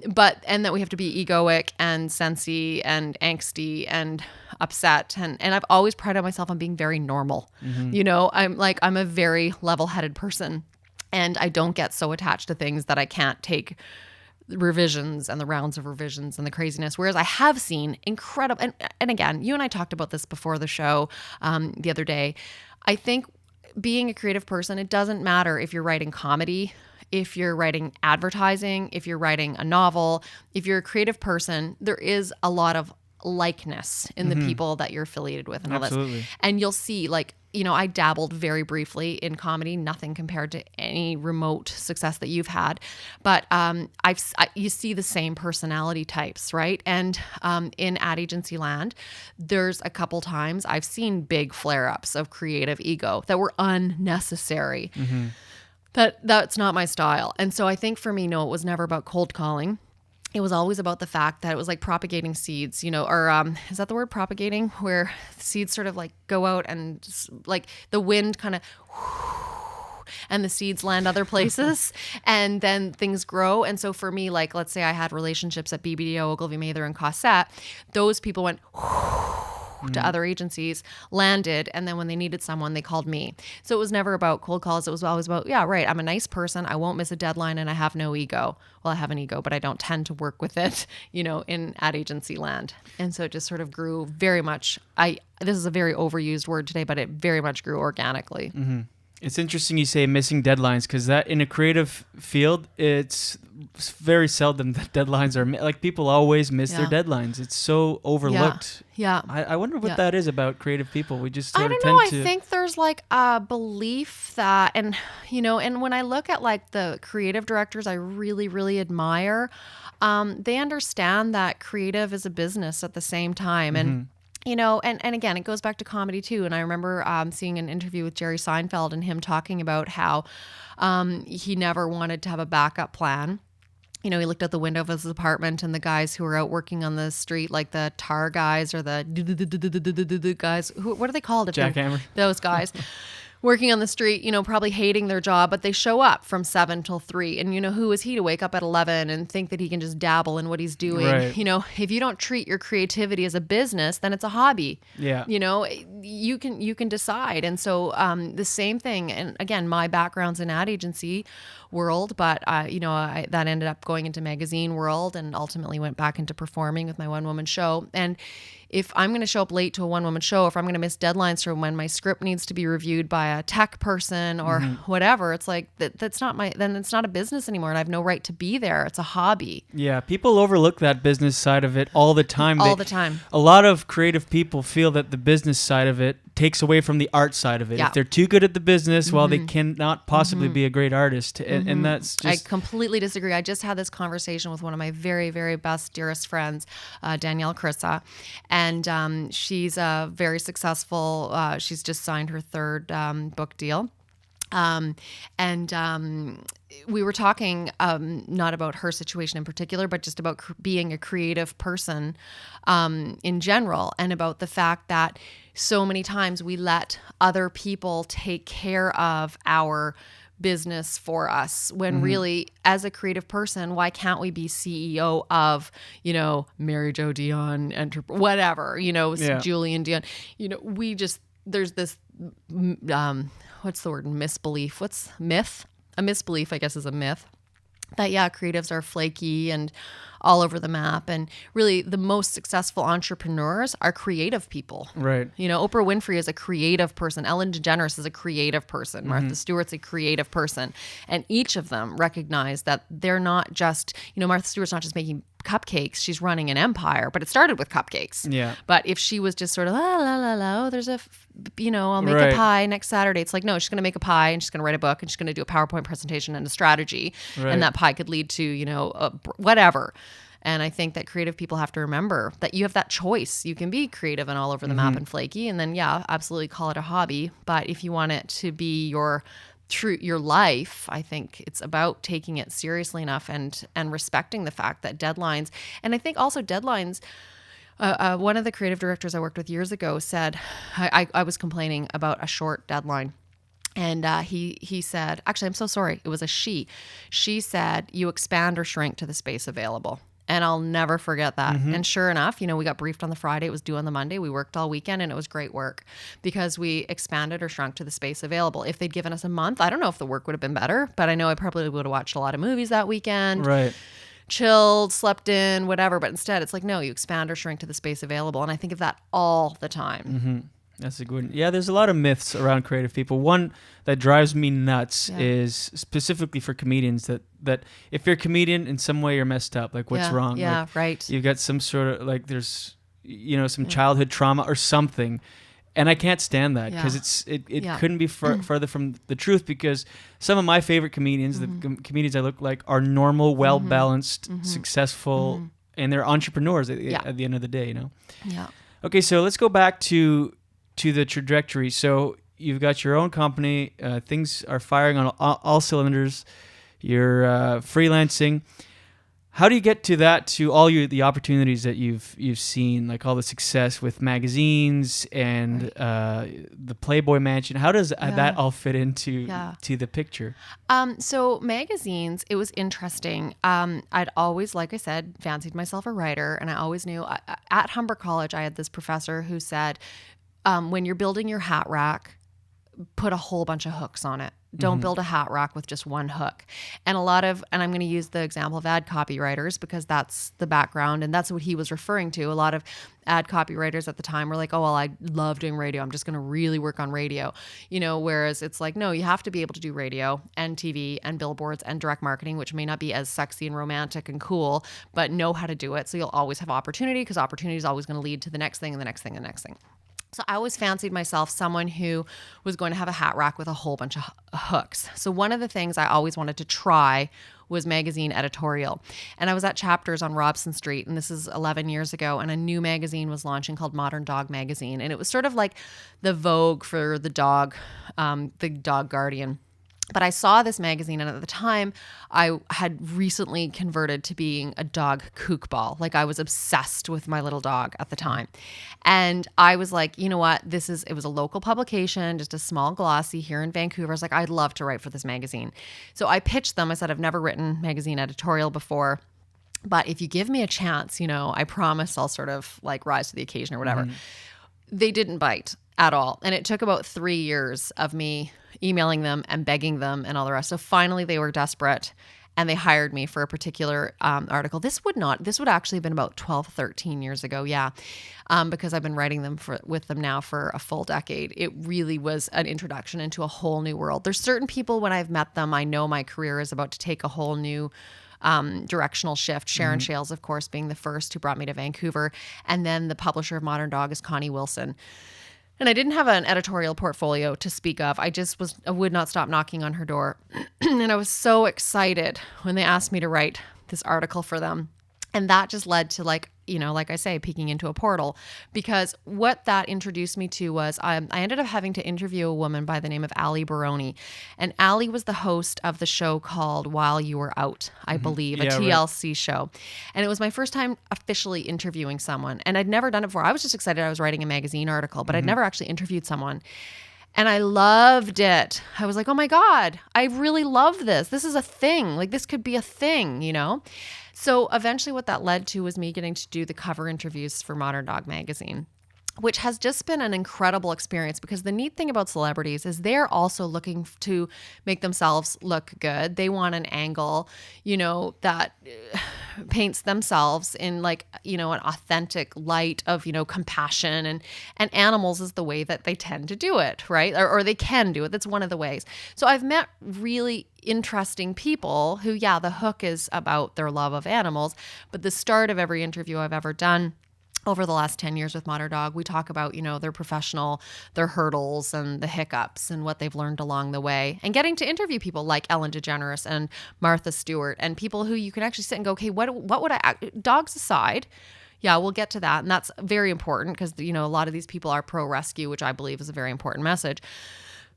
Speaker 2: that we have to be egoic and sensy and angsty and upset. And I've always prided myself on being very normal. You know, I'm a very level-headed person, and I don't get so attached to things that I can't take revisions and the rounds of revisions and the craziness. Whereas I have seen incredible, and again, you and I talked about this before the show the other day. I think being a creative person, it doesn't matter if you're writing comedy, if you're writing advertising, if you're writing a novel, if you're a creative person, there is a lot of likeness in the people that you're affiliated with and all this. And you'll see, like, you know, I dabbled very briefly in comedy, nothing compared to any remote success that you've had. But you see the same personality types, right? And in ad agency land, there's a couple times I've seen big flare-ups of creative ego that were unnecessary. That's not my style. And so I think for me, no, it was never about cold calling. It was always about the fact that it was like propagating seeds, you know, or is that the word, propagating, where seeds sort of like go out and like the wind kind of and the seeds land other places and then things grow. And so for me, like, let's say I had relationships at BBDO, Ogilvy Mather, and Cossette. Those people went to other agencies, landed, and then when they needed someone, they called me. So it was never about cold calls. It was always about, I'm a nice person. I won't miss a deadline, and I have no ego. Well, I have an ego, but I don't tend to work with it, you know, in ad agency land. And so it just sort of grew very much. This is a very overused word today, but it very much grew organically.
Speaker 7: It's interesting you say missing deadlines, because that in a creative field, it's very seldom that deadlines are like people always miss their deadlines. It's so overlooked.
Speaker 2: Yeah.
Speaker 7: I wonder what that is about creative people. We just sort of
Speaker 2: tend
Speaker 7: to.
Speaker 2: I think there's like a belief that, and you know, and when I look at like the creative directors I really, really admire, they understand that creative is a business at the same time. And you know, and again, it goes back to comedy too. And I remember seeing an interview with Jerry Seinfeld and him talking about how he never wanted to have a backup plan. You know, he looked out the window of his apartment and the guys who were out working on the street, like the tar guys or the guys, what are they called?
Speaker 7: Jackhammer.
Speaker 2: Those guys. Working on the street, you know, probably hating their job, but they show up from 7 till 3. And, you know, who is he to wake up at 11 and think that he can just dabble in what he's doing?
Speaker 7: Right.
Speaker 2: You know, if you don't treat your creativity as a business, then it's a hobby.
Speaker 7: Yeah.
Speaker 2: You know, you can decide. And so the same thing. And again, my background's in ad agency world, but, you know, that ended up going into magazine world and ultimately went back into performing with my one-woman show. And if I'm going to show up late to a one-woman show, if I'm going to miss deadlines from when my script needs to be reviewed by a tech person or whatever, it's like that's not then it's not a business anymore, and I have no right to be there. It's a hobby.
Speaker 7: Yeah, people overlook that business side of it all the time.
Speaker 2: All the time.
Speaker 7: A lot of creative people feel that the business side of it takes away from the art side of it.
Speaker 2: Yeah.
Speaker 7: If they're too good at the business, well, they cannot possibly be a great artist. And that's just...
Speaker 2: I completely disagree. I just had this conversation with one of my very, very best, dearest friends, Danielle Crissa, and she's very successful. She's just signed her third book deal. We were talking not about her situation in particular, but just about being a creative person in general, and about the fact that so many times we let other people take care of our business for us when really, as a creative person, why can't we be CEO of, Mary Jo Dionne, whatever, Julian Dionne, there's this, what's the word? Misbelief. What's myth? A misbelief, I guess, is a myth that, creatives are flaky and all over the map. And really the most successful entrepreneurs are creative people.
Speaker 7: Right.
Speaker 2: Oprah Winfrey is a creative person. Ellen DeGeneres is a creative person. Martha Stewart's a creative person. And each of them recognize that they're not just, Martha Stewart's not just making cupcakes. She's running an empire, but it started with cupcakes.
Speaker 7: Yeah.
Speaker 2: But if she was just sort of, there's I'll make a pie next Saturday. It's like, no, she's going to make a pie and she's going to write a book and she's going to do a PowerPoint presentation and a strategy.
Speaker 7: Right.
Speaker 2: And that pie could lead to, whatever. And I think that creative people have to remember that you have that choice. You can be creative and all over the map and flaky, and then absolutely call it a hobby. But if you want it to be your life, I think it's about taking it seriously enough and respecting the fact that deadlines, and I think also deadlines. One of the creative directors I worked with years ago said, I was complaining about a short deadline. And he said, actually, I'm so sorry. It was a she. She said, you expand or shrink to the space available. And I'll never forget that. And sure enough, we got briefed on the Friday. It was due on the Monday. We worked all weekend and it was great work because we expanded or shrunk to the space available. If they'd given us a month, I don't know if the work would have been better, but I know I probably would have watched a lot of movies that weekend.
Speaker 7: Right.
Speaker 2: Chilled, slept in, whatever. But instead, it's like, no, you expand or shrink to the space available. And I think of that all the time.
Speaker 7: That's a good one. Yeah, there's a lot of myths around creative people. One that drives me nuts is specifically for comedians that if you're a comedian, in some way you're messed up. Like, what's wrong?
Speaker 2: Yeah,
Speaker 7: like,
Speaker 2: right.
Speaker 7: You've got some sort of, like, there's, some childhood trauma or something. And I can't stand that because it couldn't be further from the truth, because some of my favorite comedians, the comedians I look like, are normal, well-balanced, successful, and they're entrepreneurs at the end of the day,
Speaker 2: Yeah.
Speaker 7: Okay, so let's go back to the trajectory. So you've got your own company. Things are firing on all cylinders. You're freelancing. How do you get to that, to all the opportunities that you've seen, like all the success with magazines and the Playboy Mansion? How does that all fit into to the picture?
Speaker 2: So magazines, it was interesting. I'd always, like I said, fancied myself a writer, and I always knew at Humber College, I had this professor who said, when you're building your hat rack, put a whole bunch of hooks on it. Don't build a hat rack with just one hook. And and I'm going to use the example of ad copywriters because that's the background and that's what he was referring to. A lot of ad copywriters at the time were like, oh, well, I love doing radio. I'm just going to really work on radio. Whereas it's like, no, you have to be able to do radio and TV and billboards and direct marketing, which may not be as sexy and romantic and cool, but know how to do it. So you'll always have opportunity because opportunity is always going to lead to the next thing and the next thing and the next thing. So I always fancied myself someone who was going to have a hat rack with a whole bunch of hooks. So one of the things I always wanted to try was magazine editorial. And I was at Chapters on Robson Street, and this is 11 years ago, and a new magazine was launching called Modern Dog Magazine. And it was sort of like the Vogue for the dog guardian. But I saw this magazine, and at the time, I had recently converted to being a dog kookball. Like, I was obsessed with my little dog at the time. And I was like, you know what? It was a local publication, just a small glossy here in Vancouver. I was like, I'd love to write for this magazine. So I pitched them. I said, I've never written magazine editorial before, but if you give me a chance, I promise I'll sort of like rise to the occasion or whatever. They didn't bite at all. And it took about 3 years of me emailing them and begging them and all the rest. So finally they were desperate and they hired me for a particular article. This would actually have been about 12, 13 years ago. Yeah. Because I've been writing with them now for a full decade. It really was an introduction into a whole new world. There's certain people, when I've met them, I know my career is about to take a whole new directional shift. Sharon Shales, of course, being the first who brought me to Vancouver. And then the publisher of Modern Dog is Connie Wilson. And I didn't have an editorial portfolio to speak of. I would not stop knocking on her door. And I was so excited when they asked me to write this article for them. And that just led to like I say, peeking into a portal, because what that introduced me to was I ended up having to interview a woman by the name of Ali Baroni. And Ali was the host of the show called While You Were Out, I believe, a TLC show. And it was my first time officially interviewing someone. And I'd never done it before. I was just excited I was writing a magazine article, but I'd never actually interviewed someone. And I loved it. I was like, oh my God, I really love this. This is a thing. Like, this could be a thing, So eventually what that led to was me getting to do the cover interviews for Modern Dog magazine, which has just been an incredible experience, because the neat thing about celebrities is they're also looking to make themselves look good. They want an angle, that paints themselves in like, an authentic light of, compassion, and animals is the way that they tend to do it, right? Or they can do it. That's one of the ways. So I've met really interesting people who, the hook is about their love of animals, but the start of every interview I've ever done over the last 10 years with Modern Dog, we talk about, their hurdles and the hiccups and what they've learned along the way, and getting to interview people like Ellen DeGeneres and Martha Stewart, and people who you can actually sit and go, okay, what would dogs aside, we'll get to that. And that's very important, because, a lot of these people are pro-rescue, which I believe is a very important message.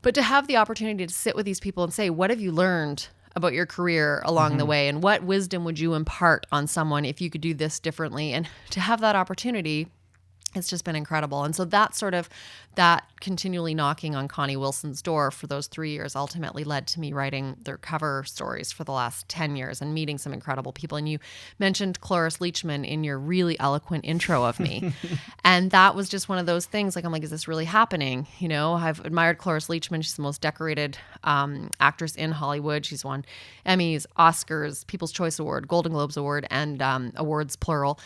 Speaker 2: But to have the opportunity to sit with these people and say, what have you learned about your career along the way, and what wisdom would you impart on someone if you could do this differently? And to have that opportunity, it's just been incredible. And so that continually knocking on Connie Wilson's door for those 3 years ultimately led to me writing their cover stories for the last 10 years and meeting some incredible people. And you mentioned Cloris Leachman in your really eloquent intro of me. And that was just one of those things, like, I'm like, is this really happening? I've admired Cloris Leachman. She's the most decorated actress in Hollywood. She's won Emmys, Oscars, People's Choice Award, Golden Globes Award, and awards plural.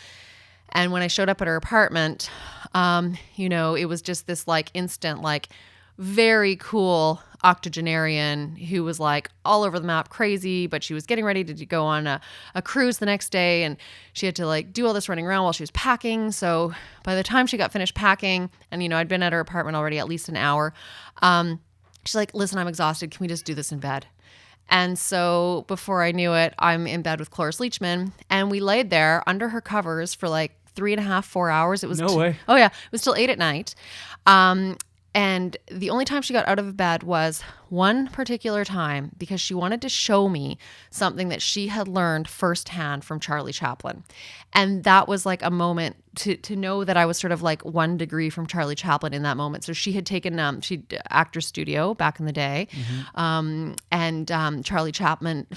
Speaker 2: And when I showed up at her apartment, it was just this like instant, like very cool octogenarian who was like all over the map, crazy, but she was getting ready to go on a cruise the next day. And she had to like do all this running around while she was packing. So by the time she got finished packing, and, I'd been at her apartment already at least an hour, she's like, listen, I'm exhausted. Can we just do this in bed? And so before I knew it, I'm in bed with Cloris Leachman, and we laid there under her covers for like 3.5, 4 hours. It was
Speaker 7: no way.
Speaker 2: Oh yeah, it was till 8 at night. And the only time she got out of bed was one particular time, because she wanted to show me something that she had learned firsthand from Charlie Chaplin. And that was like a moment to know that I was sort of like 1 degree from Charlie Chaplin in that moment. So she had taken, Actors Studio back in the day. And Charlie Chaplin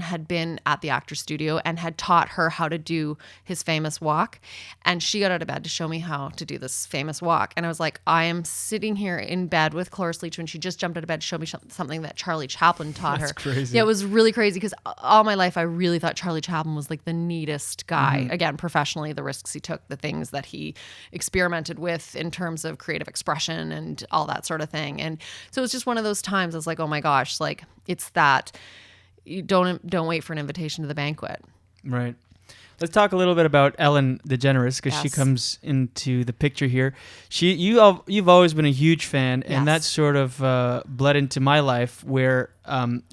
Speaker 2: had been at the Actors Studio and had taught her how to do his famous walk. And she got out of bed to show me how to do this famous walk. And I was like, I am sitting here in bed with Cloris Leachman. She just jumped out of bed to show me something that Charlie Chaplin taught her.
Speaker 7: That's crazy.
Speaker 2: Yeah, it was really crazy, because all my life I really thought Charlie Chaplin was like the neatest guy. Again, professionally, the risks he took, the things that he experimented with in terms of creative expression and all that sort of thing. And so it was just one of those times I was like, oh my gosh, like it's that you don't wait for an invitation to the banquet.
Speaker 7: Right. Let's talk a little bit about Ellen DeGeneres, because she comes into the picture here. You've always been a huge fan, and that sort of bled into my life, where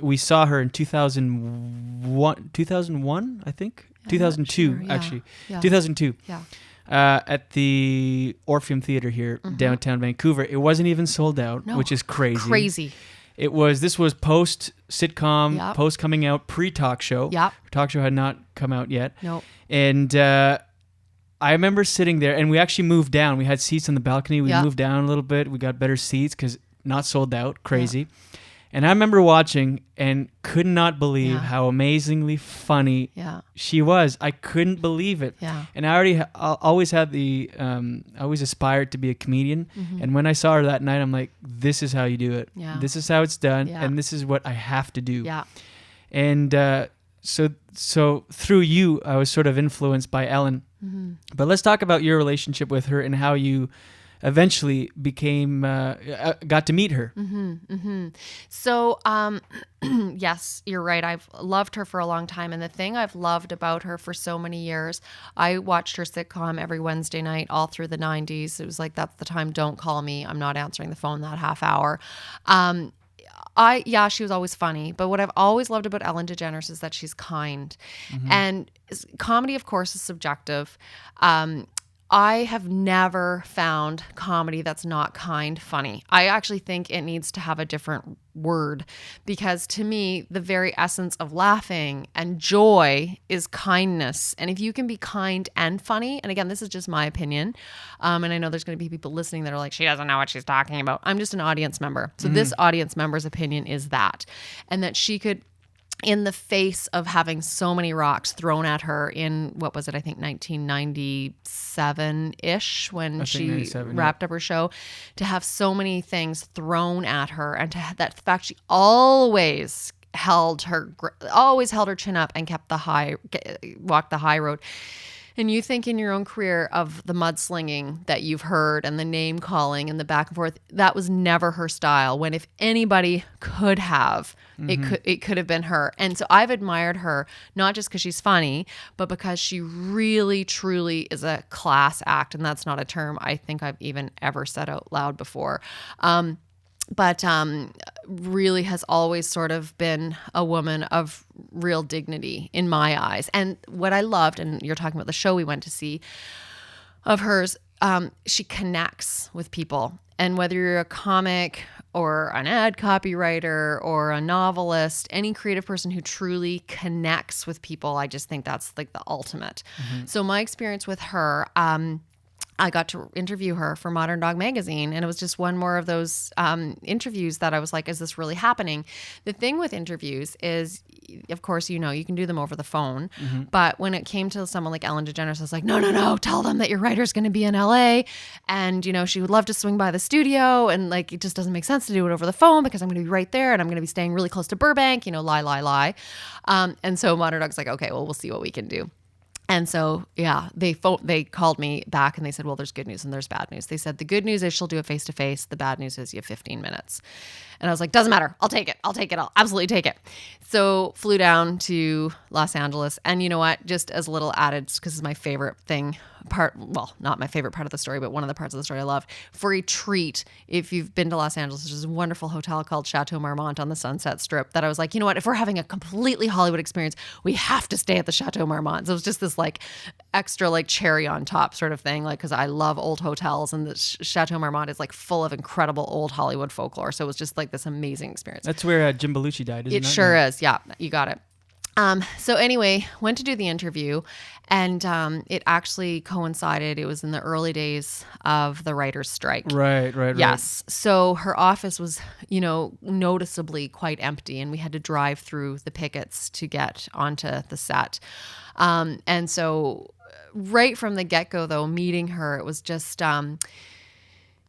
Speaker 7: we saw her in 2001, I think? 2002,
Speaker 2: sure.
Speaker 7: actually.
Speaker 2: Yeah.
Speaker 7: 2002.
Speaker 2: Yeah.
Speaker 7: At the Orpheum Theater here, downtown Vancouver. It wasn't even sold out, which is crazy.
Speaker 2: Crazy.
Speaker 7: This was post sitcom, post coming out, pre talk show.
Speaker 2: Yep.
Speaker 7: Talk show had not come out yet.
Speaker 2: Nope.
Speaker 7: And I remember sitting there, and we actually moved down. We had seats on the balcony. We moved down a little bit. We got better seats because not sold out. Crazy. Yeah. And I remember watching and could not believe how amazingly funny she was. I couldn't believe it.
Speaker 2: Yeah.
Speaker 7: And I always had I always aspired to be a comedian. And when I saw her that night, I'm like, this is how you do it.
Speaker 2: Yeah.
Speaker 7: This is how it's done.
Speaker 2: Yeah.
Speaker 7: And this is what I have to do.
Speaker 2: Yeah.
Speaker 7: And so through you, I was sort of influenced by Ellen. But let's talk about your relationship with her and how you eventually got to meet her.
Speaker 2: So, yes, you're right. I've loved her for a long time. And the thing I've loved about her for so many years, I watched her sitcom every Wednesday night all through the 90s. It was like, that's the time, don't call me. I'm not answering the phone that half hour. yeah, she was always funny. But what I've always loved about Ellen DeGeneres is that she's kind. And comedy, of course, is subjective. I have never found comedy that's not kind funny. I actually think it needs to have a different word, because to me, the very essence of laughing and joy is kindness. And if you can be kind and funny, and again, this is just my opinion, and I know there's going to be people listening that are like, she doesn't know what she's talking about. I'm just an audience member. So this audience member's opinion is that, and that she could, in the face of having so many rocks thrown at her in, what was it, I think 1997-ish, when she wrapped up her show, to have so many things thrown at her, and to have that fact she always held her chin up and walked the high road. And you think in your own career of the mudslinging that you've heard and the name calling and the back and forth, that was never her style. When if anybody could have, it could have been her. And so I've admired her, not just because she's funny, but because she really, truly is a class act. And that's not a term I think I've even ever said out loud before. But really has always sort of been a woman of real dignity in my eyes. And what I loved, and you're talking about the show we went to see of hers, she connects with people. And whether you're a comic or an ad copywriter or a novelist, any creative person who truly connects with people, I just think that's like the ultimate. So my experience with her, I got to interview her for Modern Dog Magazine, and it was just one more of those interviews that I was like, is this really happening? The thing with interviews is, of course, you can do them over the phone, but when it came to someone like Ellen DeGeneres, I was like, no, tell them that your writer's going to be in LA, and she would love to swing by the studio, and like, it just doesn't make sense to do it over the phone because I'm going to be right there, and I'm going to be staying really close to Burbank, lie. And so Modern Dog's like, okay, well, we'll see what we can do. And so, yeah, they called me back and they said, well, there's good news and there's bad news. They said, the good news is she'll do it face-to-face. The bad news is you have 15 minutes. And I was like, doesn't matter. I'll take it. I'll absolutely take it. So flew down to Los Angeles. And you know what? Just as a little added, because it's my favorite not my favorite part of the story, but one of the parts of the story I love, for a treat, if you've been to Los Angeles, there's a wonderful hotel called Chateau Marmont on the Sunset Strip that I was like, you know what? If we're having a completely Hollywood experience, we have to stay at the Chateau Marmont. So it was just this like extra like cherry on top sort of thing, like, because I love old hotels, and the Chateau Marmont is like full of incredible old Hollywood folklore. So it was just like this amazing experience.
Speaker 7: That's where Jim Belushi died, isn't it?
Speaker 2: It sure is. Yeah, you got it. So anyway, went to do the interview, and it actually coincided. It was in the early days of the writer's strike.
Speaker 7: Right.
Speaker 2: Yes. So her office was, noticeably quite empty, and we had to drive through the pickets to get onto the set. And so right from the get-go, though, meeting her, it was just...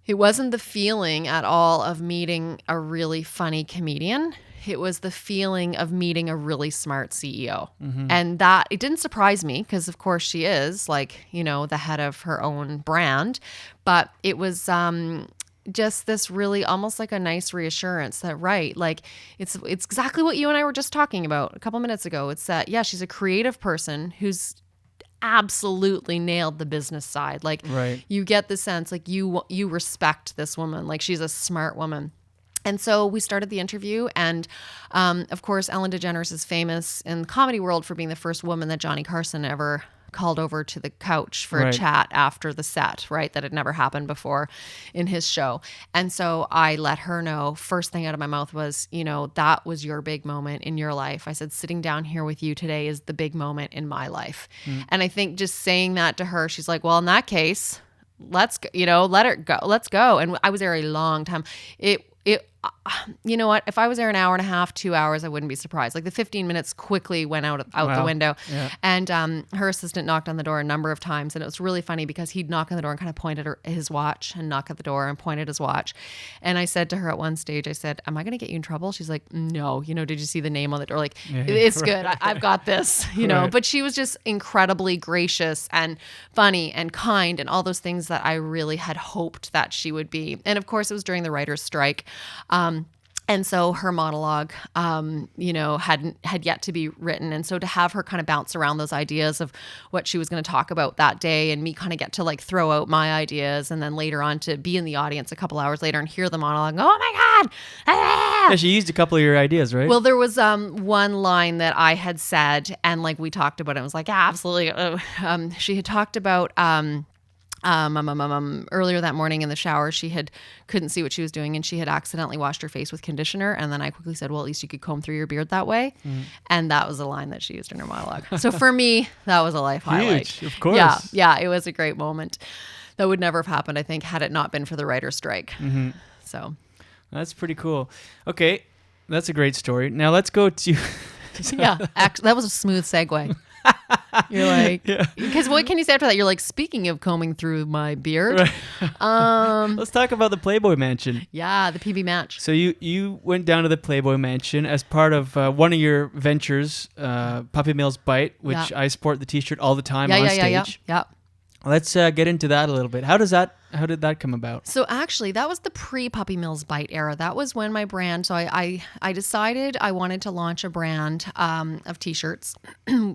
Speaker 2: it wasn't the feeling at all of meeting a really funny comedian. It was the feeling of meeting a really smart CEO. And that, it didn't surprise me because, of course, she is like, the head of her own brand. But it was just this really almost like a nice reassurance that, right, like it's exactly what you and I were just talking about a couple minutes ago. It's that, yeah, she's a creative person who's absolutely nailed the business side. Like, you get the sense like you respect this woman, like she's a smart woman. And so we started the interview, and of course, Ellen DeGeneres is famous in the comedy world for being the first woman that Johnny Carson ever called over to the couch for a chat after the set, right? That had never happened before in his show. And so I let her know, first thing out of my mouth was, that was your big moment in your life. I said, sitting down here with you today is the big moment in my life. And I think just saying that to her, she's like, well, in that case, let's go, let her go. Let's go. And I was there a long time. You know what? If I was there an hour and a half, 2 hours, I wouldn't be surprised. Like the 15 minutes quickly went out the window. Yeah. And her assistant knocked on the door a number of times. And it was really funny because he'd knock on the door and kind of point at his watch and knock at the door and point at his watch. And I said to her at one stage, I said, am I going to get you in trouble? She's like, no. Did you see the name on the door? Like, it's good. I've got this, But she was just incredibly gracious and funny and kind and all those things that I really had hoped that she would be. And of course, it was during the writer's strike. And so her monologue, had yet to be written. And so to have her kind of bounce around those ideas of what she was going to talk about that day, and me kind of get to like throw out my ideas, and then later on to be in the audience a couple hours later and hear the monologue, oh my God. Ah!
Speaker 7: Yeah, she used a couple of your ideas, right?
Speaker 2: Well, there was one line that I had said, and like we talked about it. I was like, yeah, absolutely. She had talked about earlier that morning in the shower, couldn't see what she was doing, and she had accidentally washed her face with conditioner. And then I quickly said, well, at least you could comb through your beard that way. And that was a line that she used in her monologue. So for me, that was a life highlight.
Speaker 7: Huge, of course.
Speaker 2: Yeah, it was a great moment. That would never have happened, I think, had it not been for the writer's strike. So
Speaker 7: that's pretty cool. Okay, that's a great story. Now let's go to...
Speaker 2: Yeah, that was a smooth segue. You're like, because what can you say after that? You're like, speaking of combing through my beard,
Speaker 7: let's talk about the Playboy Mansion.
Speaker 2: Yeah, the PB match.
Speaker 7: So you went down to the Playboy Mansion as part of one of your ventures, Puppy Mills Bite, which I sport the T-shirt all the time on stage.
Speaker 2: Yeah.
Speaker 7: Let's get into that a little bit. How did that come about?
Speaker 2: So actually, that was the pre-Puppy Mills Bite era. That was when my brand. So I decided I wanted to launch a brand of T-shirts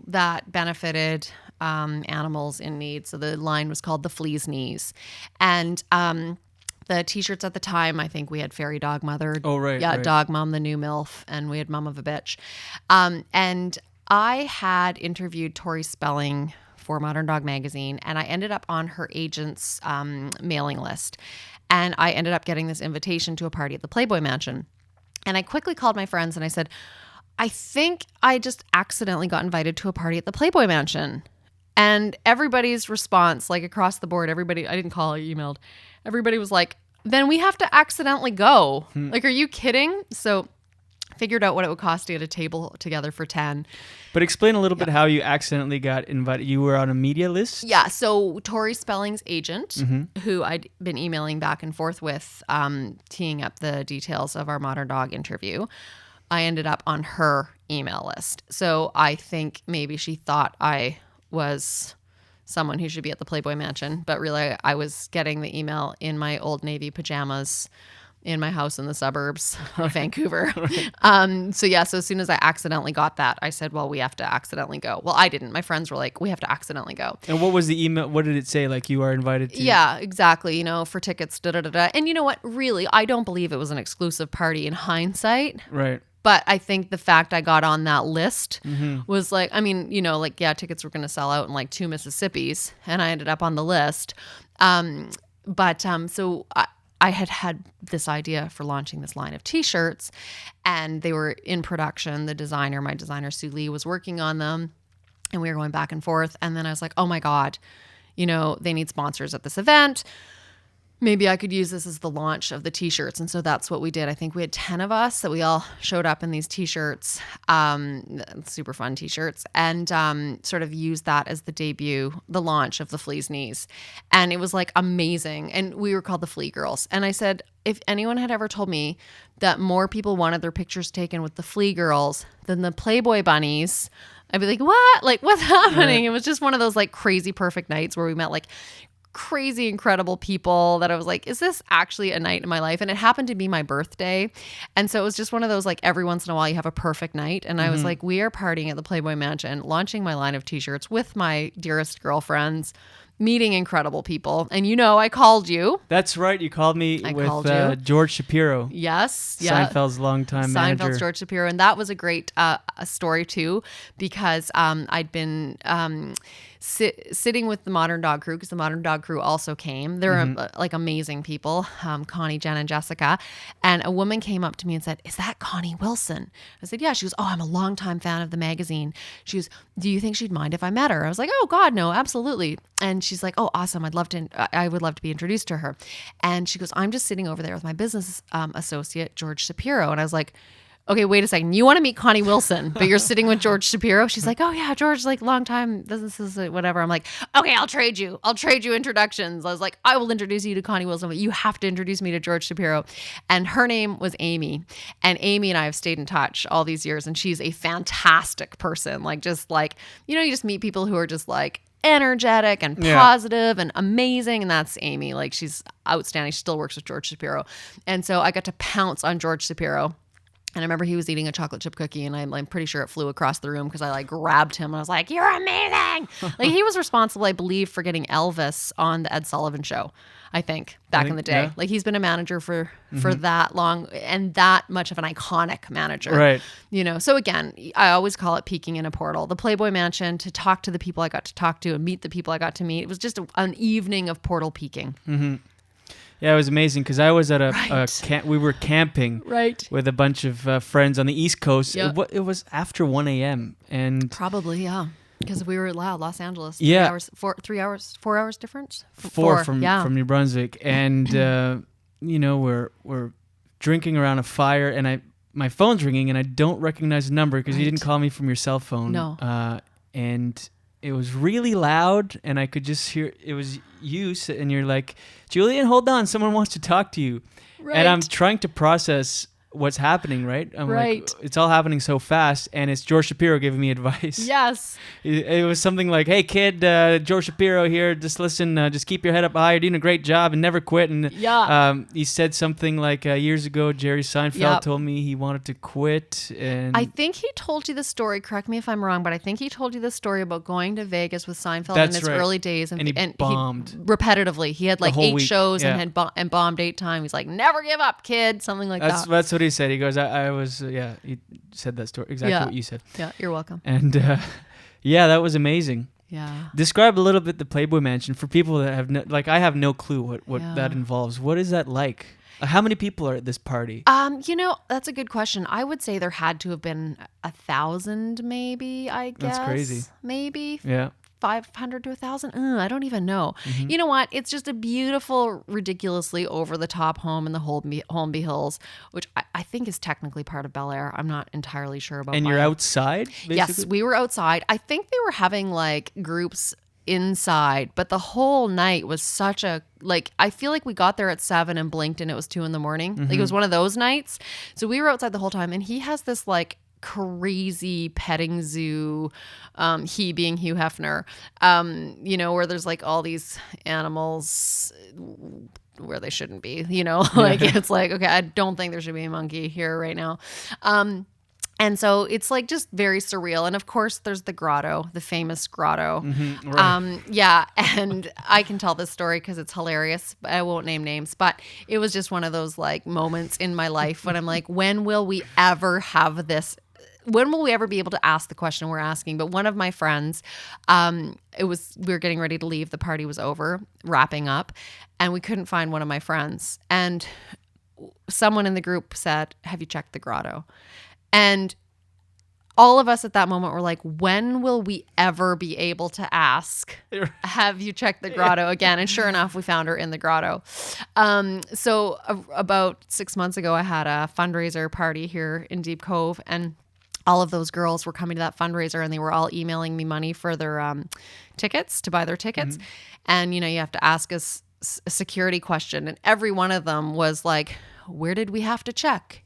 Speaker 2: that benefited animals in need. So the line was called the Flea's Knees, and the T-shirts at the time, I think we had Fairy Dog Mother.
Speaker 7: Oh right.
Speaker 2: Yeah,
Speaker 7: right.
Speaker 2: Dog Mom, the New MILF, and we had Mom of a Bitch, and I had interviewed Tori Spelling for Modern Dog Magazine, and I ended up on her agent's mailing list. And I ended up getting this invitation to a party at the Playboy Mansion. And I quickly called my friends and I said, I think I just accidentally got invited to a party at the Playboy Mansion. And everybody's response, like across the board, everybody, I didn't call, I emailed, everybody was like, then we have to accidentally go. Like, are you kidding? So figured out what it would cost to get a table together for 10.
Speaker 7: But explain a little bit how you accidentally got invited. You were on a media list?
Speaker 2: Yeah, so Tori Spelling's agent, who I'd been emailing back and forth with, teeing up the details of our Modern Dog interview, I ended up on her email list. So I think maybe she thought I was someone who should be at the Playboy Mansion, but really I was getting the email in my Old Navy pajamas in my house in the suburbs of Vancouver. So as soon as I accidentally got that, I said, well, we have to accidentally go. Well, I didn't. My friends were like, we have to accidentally go.
Speaker 7: And what was the email? What did it say? Like, you are invited to?
Speaker 2: Yeah, exactly. For tickets, da-da-da-da. And you know what? Really, I don't believe it was an exclusive party in hindsight.
Speaker 7: Right.
Speaker 2: But I think the fact I got on that list was like, tickets were going to sell out in like 2 Mississippis, and I ended up on the list. So I had this idea for launching this line of T-shirts, and they were in production. My designer, Sue Lee, was working on them, and we were going back and forth. And then I was like, oh my God, they need sponsors at this event. Maybe I could use this as the launch of the T-shirts. And so that's what we did. I think we had 10 of us that we all showed up in these T-shirts, super fun T-shirts, and sort of used that as the launch of the Flea's Knees. And it was like amazing. And we were called the Flea Girls. And I said, if anyone had ever told me that more people wanted their pictures taken with the Flea Girls than the Playboy Bunnies, I'd be like, what? Like, what's happening? It was just one of those like crazy perfect nights where we met like crazy incredible people that I was like, is this actually a night in my life? And it happened to be my birthday, and so it was just one of those like every once in a while you have a perfect night. And I was like, we are partying at the Playboy Mansion, launching my line of T-shirts with my dearest girlfriends, meeting incredible people. And I called you.
Speaker 7: That's right, you called me with George Shapiro.
Speaker 2: Yes, yeah,
Speaker 7: Seinfeld's longtime manager.
Speaker 2: Seinfeld's George Shapiro. And that was a great story too, because I'd been sitting with the Modern Dog crew, because the Modern Dog crew also came. They're like amazing people, Connie, Jen, and Jessica. And a woman came up to me and said, is that Connie Wilson? I said, yeah. She goes, oh, I'm a longtime fan of the magazine. She goes, do you think she'd mind if I met her? I was like, oh God, no, absolutely. And she's like, oh, awesome. I would love to be introduced to her. And she goes, I'm just sitting over there with my business associate, George Shapiro. And I was like, okay, wait a second. You want to meet Connie Wilson, but you're sitting with George Shapiro? She's like, oh yeah, George, like long time businesses, whatever. I'm like, okay, I'll trade you introductions. I was like, I will introduce you to Connie Wilson, but you have to introduce me to George Shapiro. And her name was Amy. And Amy and I have stayed in touch all these years, and she's a fantastic person. Like, just like, you just meet people who are just like energetic and positive and amazing, and that's Amy. Like, she's outstanding. She still works with George Shapiro. And so I got to pounce on George Shapiro And I remember he was eating a chocolate chip cookie, and I'm pretty sure it flew across the room because I like grabbed him and I was like, "You're amazing!" Like he was responsible, I believe, for getting Elvis on the Ed Sullivan Show. I think back in the day,
Speaker 7: yeah.
Speaker 2: like he's been a manager for that long and that much of an iconic manager,
Speaker 7: Right.
Speaker 2: You know. So again, I always call it peeking in a portal. The Playboy Mansion, to talk to the people I got to talk to and meet the people I got to meet. It was just an evening of portal peeking.
Speaker 7: Yeah, it was amazing because I was at
Speaker 2: Right.
Speaker 7: we were camping
Speaker 2: Right.
Speaker 7: with a bunch of friends on the East Coast.
Speaker 2: Yep.
Speaker 7: It was after 1 a.m. and
Speaker 2: Probably, yeah. Because we were Los Angeles.
Speaker 7: 4
Speaker 2: hours difference.
Speaker 7: four from New Brunswick, and we're drinking around a fire, and my phone's ringing, and I don't recognize the number because you didn't call me from your cell phone.
Speaker 2: No.
Speaker 7: And it was really loud, and I could just hear it was you, and you're like, "Julian, hold on, someone wants to talk to you."
Speaker 2: Right.
Speaker 7: And I'm trying to process what's happening, right? I'm
Speaker 2: Right.
Speaker 7: like, it's all happening so fast, and it's George Shapiro giving me advice.
Speaker 2: Yes.
Speaker 7: It was something like, "Hey kid, George Shapiro here. Just listen. Just keep your head up high. You're doing a great job, and never quit." And he said something like, "Years ago, Jerry Seinfeld told me he wanted to quit." And
Speaker 2: I think he told you the story. Correct me if I'm wrong, but I think he told you the story about going to Vegas with Seinfeld
Speaker 7: That's
Speaker 2: in his
Speaker 7: right.
Speaker 2: early days,
Speaker 7: And he bombed.
Speaker 2: repetitively. He had like
Speaker 7: whole
Speaker 2: 8
Speaker 7: week.
Speaker 2: shows
Speaker 7: Yeah.
Speaker 2: and bombed 8 times. He's like, "Never give up, kid." Something like that.
Speaker 7: that's what he said. He goes, I was he said that story exactly what you said.
Speaker 2: Yeah, you're welcome.
Speaker 7: And that was amazing.
Speaker 2: Yeah.
Speaker 7: Describe a little bit the Playboy Mansion for people that have I have no clue what
Speaker 2: Yeah.
Speaker 7: that involves. What is that like? How many people are at this party?
Speaker 2: That's a good question. I would say there had to have been 1,000, maybe. I guess
Speaker 7: That's crazy.
Speaker 2: Maybe
Speaker 7: Yeah.
Speaker 2: 500 to 1,000. I don't even know. You know what? It's just a beautiful, ridiculously over the top home in the Holmby Hills, which I think is technically part of Bel Air. I'm not entirely sure about.
Speaker 7: And you're outside, basically?
Speaker 2: Yes, we were outside. I think they were having like groups inside, but the whole night was such a I feel like we got there at 7 and blinked and it was 2 a.m. Like it was one of those nights. So we were outside the whole time, and he has this like crazy petting zoo, he being Hugh Hefner, where there's like all these animals where they shouldn't be, like it's like, okay, I don't think there should be a monkey here right now. And so it's like just very surreal. And of course there's the grotto, the famous grotto.
Speaker 7: Right.
Speaker 2: And I can tell this story because it's hilarious. I won't name names, but it was just one of those like moments in my life when I'm like, when will we ever have this? When will we ever be able to ask the question we're asking? But one of my friends, we were getting ready to leave. The party was over, wrapping up, and we couldn't find one of my friends. And someone in the group said, "Have you checked the grotto?" And all of us at that moment were like, when will we ever be able to ask, "Have you checked the grotto?" again? And sure enough, we found her in the grotto. So about 6 months ago, I had a fundraiser party here in Deep Cove, and all of those girls were coming to that fundraiser, and they were all emailing me money for their tickets, to buy their tickets. And, you have to ask us a security question. And every one of them was like, where did we have to check?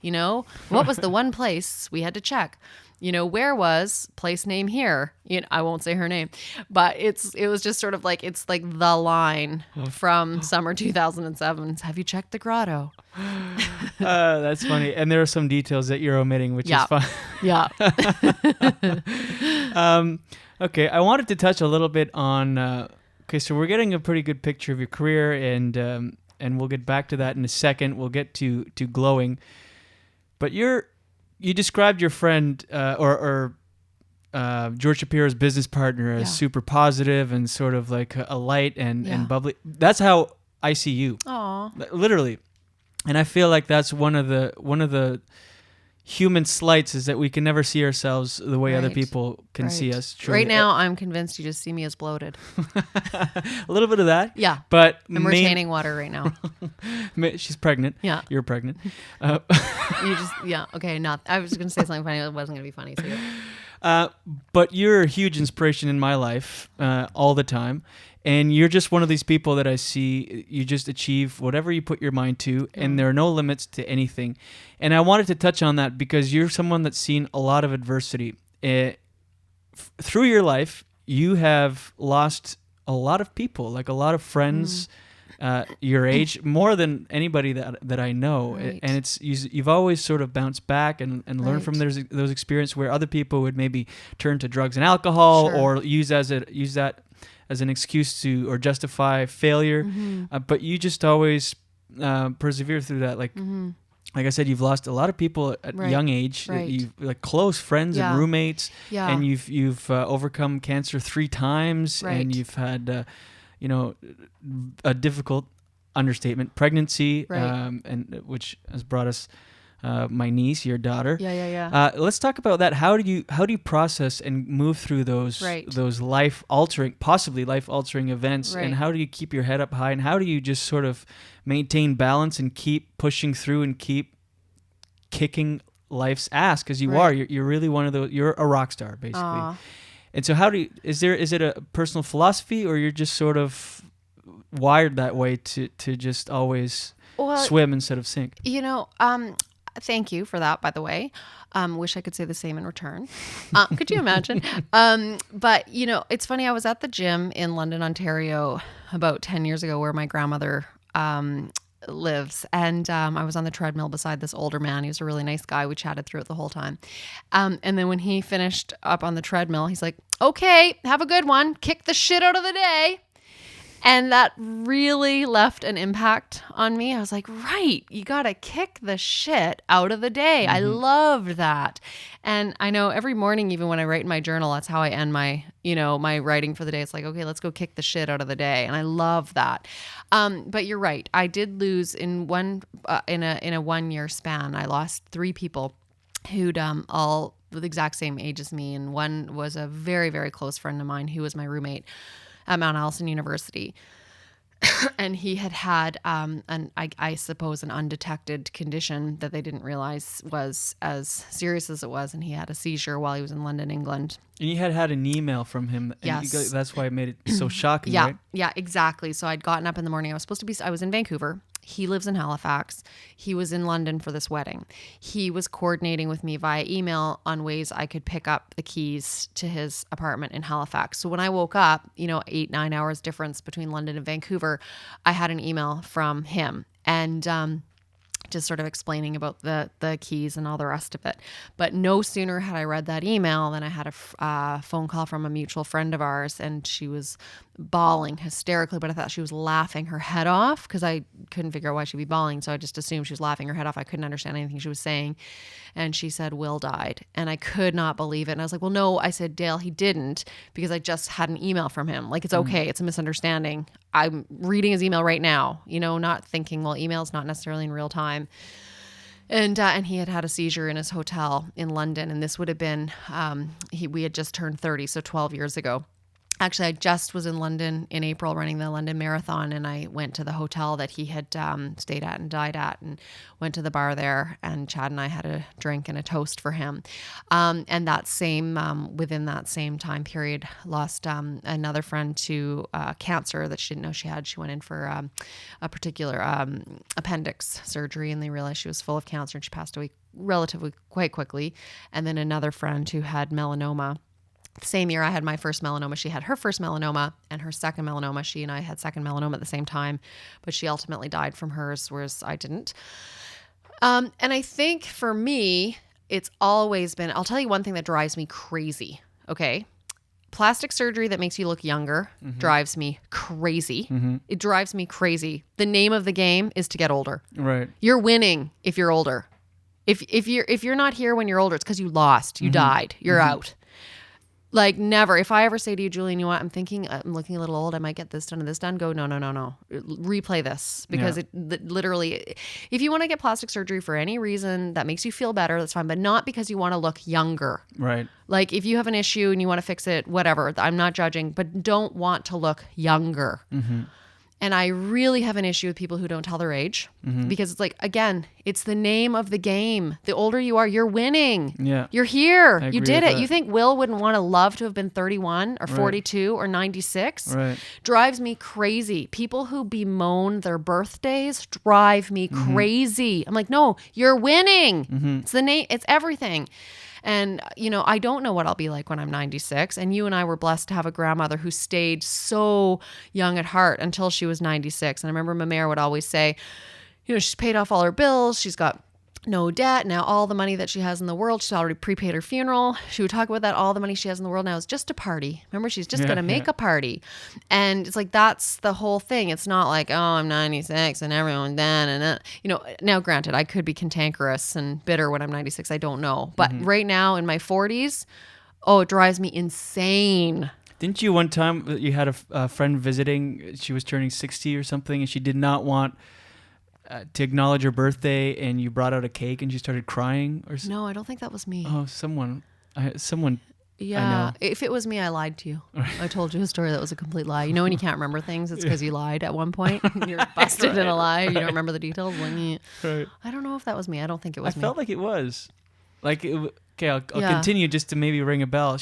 Speaker 2: What was the one place we had to check? Where was place name here? I won't say her name, but it was just sort of like, it's like the line from summer 2007. "Have you checked the grotto?"
Speaker 7: That's funny. And there are some details that you're omitting, which is fun.
Speaker 2: Yeah.
Speaker 7: Okay, I wanted to touch a little bit on. So we're getting a pretty good picture of your career, and we'll get back to that in a second. We'll get to glowing, but you described your friend or George Shapiro's business partner as super positive and sort of like a light and bubbly. That's how I see you.
Speaker 2: Aw.
Speaker 7: Literally. And I feel like that's one of the human slights, is that we can never see ourselves the way other people can see us. Truly.
Speaker 2: Right now, I'm convinced you just see me as bloated.
Speaker 7: A little bit of that.
Speaker 2: Yeah.
Speaker 7: But
Speaker 2: I'm retaining water right now.
Speaker 7: She's pregnant.
Speaker 2: Yeah.
Speaker 7: You're pregnant.
Speaker 2: Okay. I was going to say something funny. It wasn't going to be funny. So
Speaker 7: but you're a huge inspiration in my life all the time. And you're just one of these people that I see, you just achieve whatever you put your mind to, and there are no limits to anything. And I wanted to touch on that because you're someone that's seen a lot of adversity. Through your life, you have lost a lot of people, like a lot of friends, your age more than anybody that I know.
Speaker 2: Right.
Speaker 7: And it's you've always sort of bounced back and learned
Speaker 2: Right.
Speaker 7: from those experiences where other people would maybe turn to drugs and alcohol
Speaker 2: Sure.
Speaker 7: or use that as an excuse to or justify failure. But you just always persevere through that. Like I said, you've lost a lot of people at
Speaker 2: Right.
Speaker 7: young age.
Speaker 2: Right.
Speaker 7: You've like close friends
Speaker 2: Yeah.
Speaker 7: and roommates,
Speaker 2: Yeah.
Speaker 7: and you've overcome cancer 3 times,
Speaker 2: Right.
Speaker 7: and you've had a difficult understatement pregnancy,
Speaker 2: Right.
Speaker 7: and which has brought us my niece, your daughter.
Speaker 2: Yeah.
Speaker 7: Let's talk about that. How do you process and move through those
Speaker 2: Right.
Speaker 7: those possibly life altering events,
Speaker 2: Right.
Speaker 7: and how do you keep your head up high, and how do you just sort of maintain balance and keep pushing through and keep kicking life's ass, because you
Speaker 2: Right.
Speaker 7: are you're really one of those, you're a rock star basically.
Speaker 2: Aw.
Speaker 7: And so is it a personal philosophy, or you're just sort of wired that way to just always swim instead of sink?
Speaker 2: Thank you for that, by the way. Wish I could say the same in return. Could you imagine? But, it's funny. I was at the gym in London, Ontario about 10 years ago where my grandmother lives. And I was on the treadmill beside this older man. He was a really nice guy. We chatted through it the whole time. And then when he finished up on the treadmill, he's like, okay, have a good one. Kick the shit out of the day. And that really left an impact on me. I was like, right, you got to kick the shit out of the day. I loved that. And I know every morning, even when I write in my journal, that's how I end my writing for the day. It's like, okay, let's go kick the shit out of the day. And I love that. But you're right. I did lose in a 1 year span. I lost 3 people who'd all the exact same age as me. And one was a very, very close friend of mine who was my roommate at Mount Allison University. And he had I suppose, an undetected condition that they didn't realize was as serious as it was. And he had a seizure while he was in London, England.
Speaker 7: And you had an email from him. And
Speaker 2: Yes.
Speaker 7: that's why it made it so shocking,
Speaker 2: Yeah,
Speaker 7: right?
Speaker 2: yeah, exactly. So I'd gotten up in the morning. I was in Vancouver. He lives in Halifax. He was in London for this wedding. He was coordinating with me via email on ways I could pick up the keys to his apartment in Halifax. So when I woke up, 8-9 hours difference between London and Vancouver, I had an email from him. And just sort of explaining about the keys and all the rest of it. But no sooner had I read that email than I had a phone call from a mutual friend of ours, and she was bawling hysterically, but I thought she was laughing her head off because I couldn't figure out why she'd be bawling. So I just assumed she was laughing her head off. I couldn't understand anything she was saying. And she said, Will died. And I could not believe it. And I was like, well, no, I said, Dale, he didn't, because I just had an email from him. Like, it's okay. It's a misunderstanding. I'm reading his email right now, not thinking, well, email's not necessarily in real time. And he had a seizure in his hotel in London. And this would have been, we had just turned 30, so 12 years ago. Actually, I just was in London in April running the London Marathon, and I went to the hotel that he had stayed at and died at, and went to the bar there, and Chad and I had a drink and a toast for him. And that within that same time period, lost another friend to cancer that she didn't know she had. She went in for a particular appendix surgery, and they realized she was full of cancer, and she passed away relatively quite quickly. And then another friend who had melanoma. The same year I had my first melanoma, she had her first melanoma, and her second melanoma. She and I had second melanoma at the same time, but she ultimately died from hers, whereas I didn't. And I think for me, it's always been, I'll tell you one thing that drives me crazy, okay? Plastic surgery that makes you look younger drives me crazy. It drives me crazy. The name of the game is to get older.
Speaker 7: Right.
Speaker 2: You're winning if you're older. If you're not here when you're older, it's because you lost. You died. You're out. Like, never. If I ever say to you, Julian, you know what, I'm looking a little old, I might get this done and this done, go, no. Replay this. Because it literally, if you want to get plastic surgery for any reason that makes you feel better, that's fine, but not because you want to look younger.
Speaker 7: Right.
Speaker 2: Like, if you have an issue and you want to fix it, whatever, I'm not judging, but don't want to look younger. And I really have an issue with people who don't tell their age, because it's like, again, it's the name of the game. The older you are, you're winning.
Speaker 7: Yeah.
Speaker 2: You're here.
Speaker 7: I
Speaker 2: You
Speaker 7: agree
Speaker 2: did
Speaker 7: with
Speaker 2: it.
Speaker 7: that.
Speaker 2: You think Will wouldn't want to love to have been 31 or 42 or 96?
Speaker 7: Right.
Speaker 2: Drives me crazy. People who bemoan their birthdays drive me crazy. I'm like, no, you're winning. It's the name. It's everything. And, you know, I don't know what I'll be like when I'm 96. And you and I were blessed to have a grandmother who stayed so young at heart until she was 96. And I remember my mayor would always say, you know, she's paid off all her bills. She's got no debt. Now all the money that she has in the world, she's already prepaid her funeral. She would talk about that. All the money she has in the world now is just a party. Remember, she's just going to make a party. And it's like, that's the whole thing. It's not like, oh, I'm 96 and everyone then. And you know, now granted, I could be cantankerous and bitter when I'm 96. I don't know. But right now in my 40s, oh, it drives me insane.
Speaker 7: Didn't you one time, you had a friend visiting, she was turning 60 or something, and she did not want to acknowledge her birthday, and you brought out a cake and she started crying? Or
Speaker 2: No, I don't think that was me.
Speaker 7: Oh, someone.
Speaker 2: Yeah,
Speaker 7: I know.
Speaker 2: If it was me, I lied to you. I told you a story that was a complete lie. You know when you can't remember things, it's because you lied at one point. You're busted in a lie. You don't remember the details.
Speaker 7: Right.
Speaker 2: I don't know if that was me. I don't think it was me.
Speaker 7: I felt like it was. Like, okay, I'll continue just to maybe ring a bell.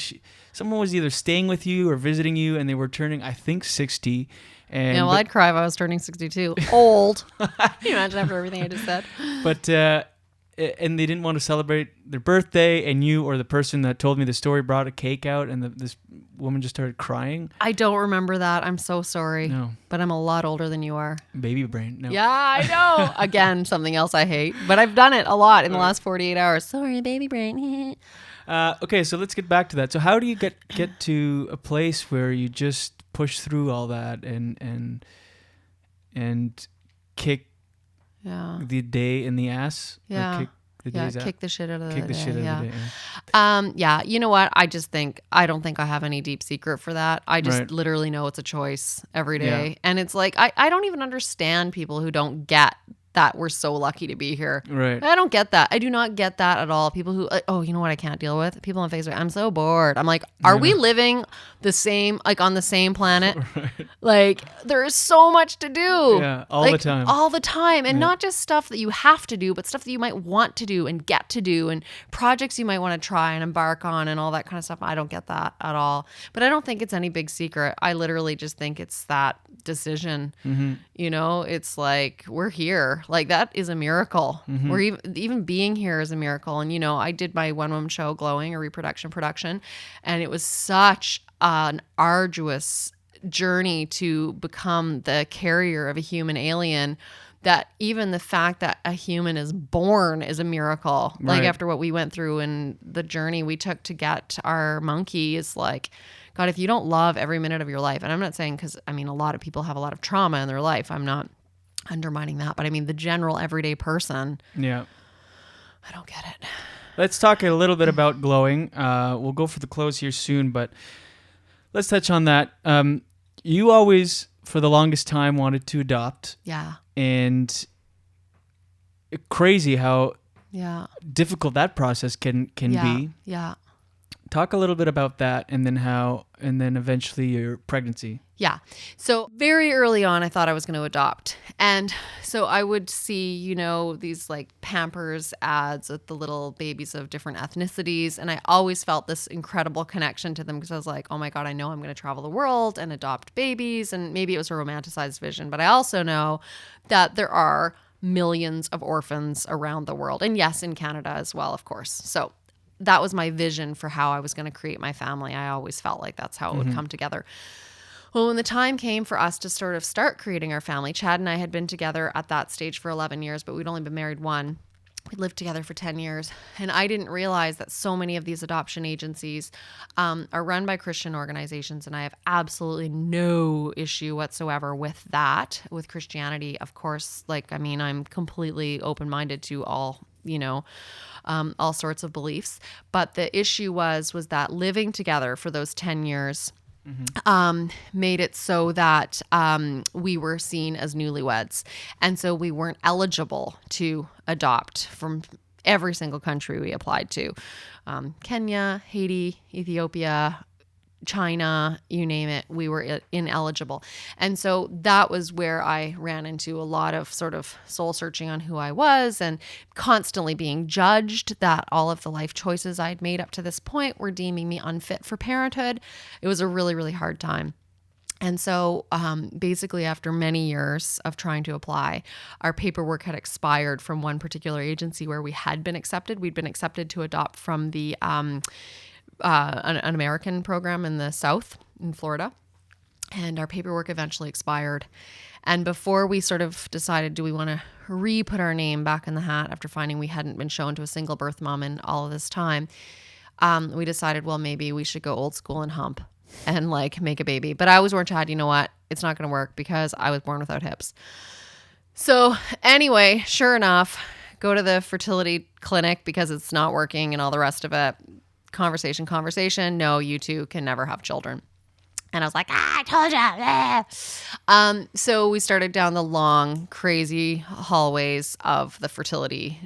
Speaker 7: Someone was either staying with you or visiting you, and they were turning, I think, 60. And
Speaker 2: yeah, well, I'd cry if I was turning 62. Old. Can you imagine after everything I just said?
Speaker 7: But, and they didn't want to celebrate their birthday, and you or the person that told me the story brought a cake out, and this woman just started crying.
Speaker 2: I don't remember that. I'm so sorry.
Speaker 7: No.
Speaker 2: But I'm a lot older than you are.
Speaker 7: Baby brain. No.
Speaker 2: Yeah, I know. Again, something else I hate. But I've done it a lot in the last 48 hours. Sorry, baby brain.
Speaker 7: Okay, so let's get back to that. So how do you get to a place where you just push through all that and kick the day in the ass?
Speaker 2: Yeah.
Speaker 7: Kick the day's
Speaker 2: kick the shit out of the day.
Speaker 7: Kick the shit out of the day.
Speaker 2: Yeah, you know what? I don't think I have any deep secret for that. I just literally know it's a choice every day.
Speaker 7: Yeah.
Speaker 2: And it's like, I don't even understand people who don't get that we're so lucky to be here.
Speaker 7: Right.
Speaker 2: I don't get that. I do not get that at all. People who, oh, you know what I can't deal with? People on Facebook, I'm so bored. I'm like, are we living the same, like on the same planet?
Speaker 7: Right.
Speaker 2: Like, there is so much to do.
Speaker 7: Yeah, all
Speaker 2: like,
Speaker 7: the time.
Speaker 2: All the time. And not just stuff that you have to do, but stuff that you might want to do and get to do and projects you might want to try and embark on and all that kind of stuff. I don't get that at all. But I don't think it's any big secret. I literally just think it's that decision.
Speaker 7: Mm-hmm.
Speaker 2: You know, it's like, we're here. Like, that is a miracle.
Speaker 7: Mm-hmm.
Speaker 2: We're even being here is a miracle. And, you know, I did my one-woman show, Glowing, a reproduction production, and it was such an arduous journey to become the carrier of a human alien that even the fact that a human is born is a miracle. Like,
Speaker 7: Right.
Speaker 2: after what we went through and the journey we took to get our monkey is like, God, if you don't love every minute of your life, and I'm not saying, because I mean, a lot of people have a lot of trauma in their life. I'm not undermining that, but I mean, the general everyday person.
Speaker 7: Yeah.
Speaker 2: I don't get it.
Speaker 7: Let's talk a little bit about Glowing. We'll go for the close here soon, but let's touch on that. You always, for the longest time, wanted to adopt.
Speaker 2: Yeah.
Speaker 7: And crazy how difficult that process can be.
Speaker 2: Yeah.
Speaker 7: Talk a little bit about that, and then eventually your pregnancy.
Speaker 2: Yeah. So very early on, I thought I was going to adopt. And so I would see, you know, these like Pampers ads with the little babies of different ethnicities. And I always felt this incredible connection to them because I was like, oh my God, I know I'm going to travel the world and adopt babies. And maybe it was a romanticized vision, but I also know that there are millions of orphans around the world. And yes, in Canada as well, of course. So that was my vision for how I was going to create my family. I always felt like that's how it would come together. Well, when the time came for us to sort of start creating our family, Chad and I had been together at that stage for 11 years, but we'd only been married one. We'd lived together for 10 years. And I didn't realize that so many of these adoption agencies are run by Christian organizations. And I have absolutely no issue whatsoever with that, with Christianity. Of course, like, I mean, I'm completely open-minded to all, you know, all sorts of beliefs. But the issue was that living together for those 10 years made it so that we were seen as newlyweds. And so we weren't eligible to adopt from every single country we applied to. Kenya, Haiti, Ethiopia, China, you name it, we were ineligible. And so that was where I ran into a lot of sort of soul searching on who I was and constantly being judged that all of the life choices I'd made up to this point were deeming me unfit for parenthood. It was a really, really hard time. And so basically after many years of trying to apply, our paperwork had expired from one particular agency where we had been accepted. We'd been accepted to adopt from the an American program in the South in Florida. And our paperwork eventually expired. And before we sort of decided, do we want to re-put our name back in the hat after finding we hadn't been shown to a single birth mom in all of this time, we decided, well, maybe we should go old school and hump and like make a baby. But I always warned Chad, you know what? It's not going to work because I was born without hips. So anyway, sure enough, go to the fertility clinic because it's not working and all the rest of it. Conversation. No, you two can never have children. And I was like, I told you. So we started down the long, crazy hallways of the fertility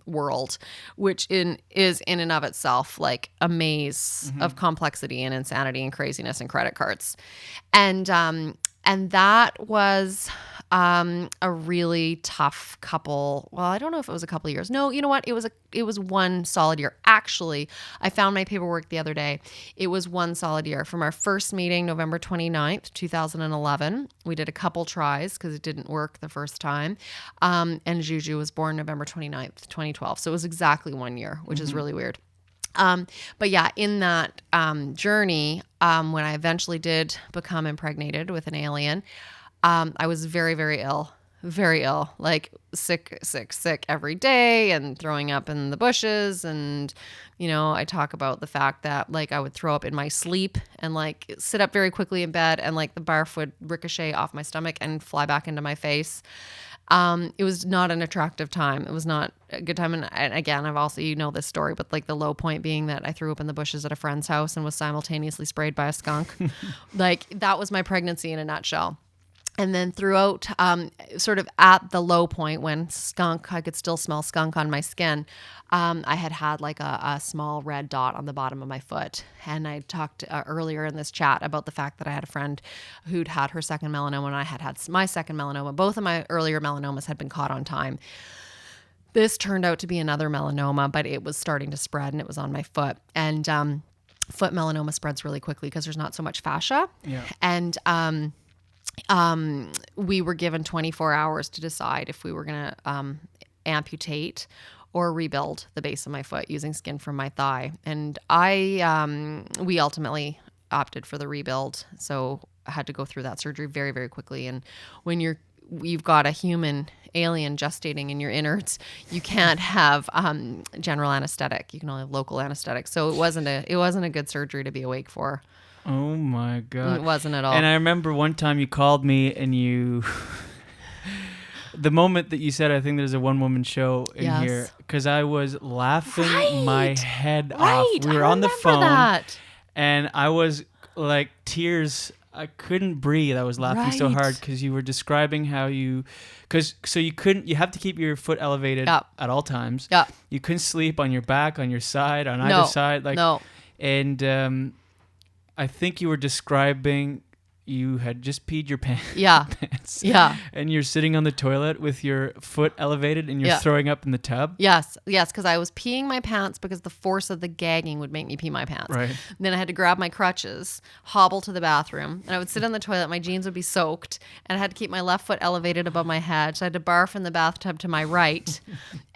Speaker 2: world, which is in and of itself like a maze of complexity and insanity and craziness and credit cards. And that was a really tough couple. Well, I don't know if it was a couple of years. No, you know what? It was one solid year. Actually, I found my paperwork the other day. It was one solid year. From our first meeting, November 29th, 2011, we did a couple tries because it didn't work the first time. And Juju was born November 29th, 2012. So it was exactly 1 year, which is really weird. But yeah, in that journey, when I eventually did become impregnated with an alien, I was very, very ill, like sick every day and throwing up in the bushes. And, you know, I talk about the fact that like I would throw up in my sleep and like sit up very quickly in bed and like the barf would ricochet off my stomach and fly back into my face. It was not an attractive time. It was not a good time. And again, I've also, you know this story, but like the low point being that I threw up in the bushes at a friend's house and was simultaneously sprayed by a skunk. Like that was my pregnancy in a nutshell. And then throughout, sort of at the low point when I could still smell skunk on my skin, I had like a small red dot on the bottom of my foot. And I talked earlier in this chat about the fact that I had a friend who'd had her second melanoma and I had my second melanoma. Both of my earlier melanomas had been caught on time. This turned out to be another melanoma, but it was starting to spread and it was on my foot. And foot melanoma spreads really quickly because there's not so much fascia. Yeah. And we were given 24 hours to decide if we were going to amputate or rebuild the base of my foot using skin from my thigh. And we ultimately opted for the rebuild. So I had to go through that surgery very, very quickly. And when you've got a human alien gestating in your innards, you can't have general anesthetic. You can only have local anesthetic. So it wasn't a good surgery to be awake for.
Speaker 7: Oh my God.
Speaker 2: It wasn't at all.
Speaker 7: And I remember one time you called me and you, the moment that you said, I think there's a one-woman show in here, because I was laughing my head off. We were on the phone and I was like tears. I couldn't breathe. I was laughing so hard because you were describing how you have to keep your foot elevated at all times. Yeah. You couldn't sleep on your back, on your side, on either side. And I think you were describing you had just peed your pants. Yeah. Yeah. And you're sitting on the toilet with your foot elevated and you're throwing up in the tub.
Speaker 2: Yes, because I was peeing my pants because the force of the gagging would make me pee my pants. Right. And then I had to grab my crutches, hobble to the bathroom, and I would sit on the toilet. My jeans would be soaked, and I had to keep my left foot elevated above my head. So I had to barf in the bathtub to my right,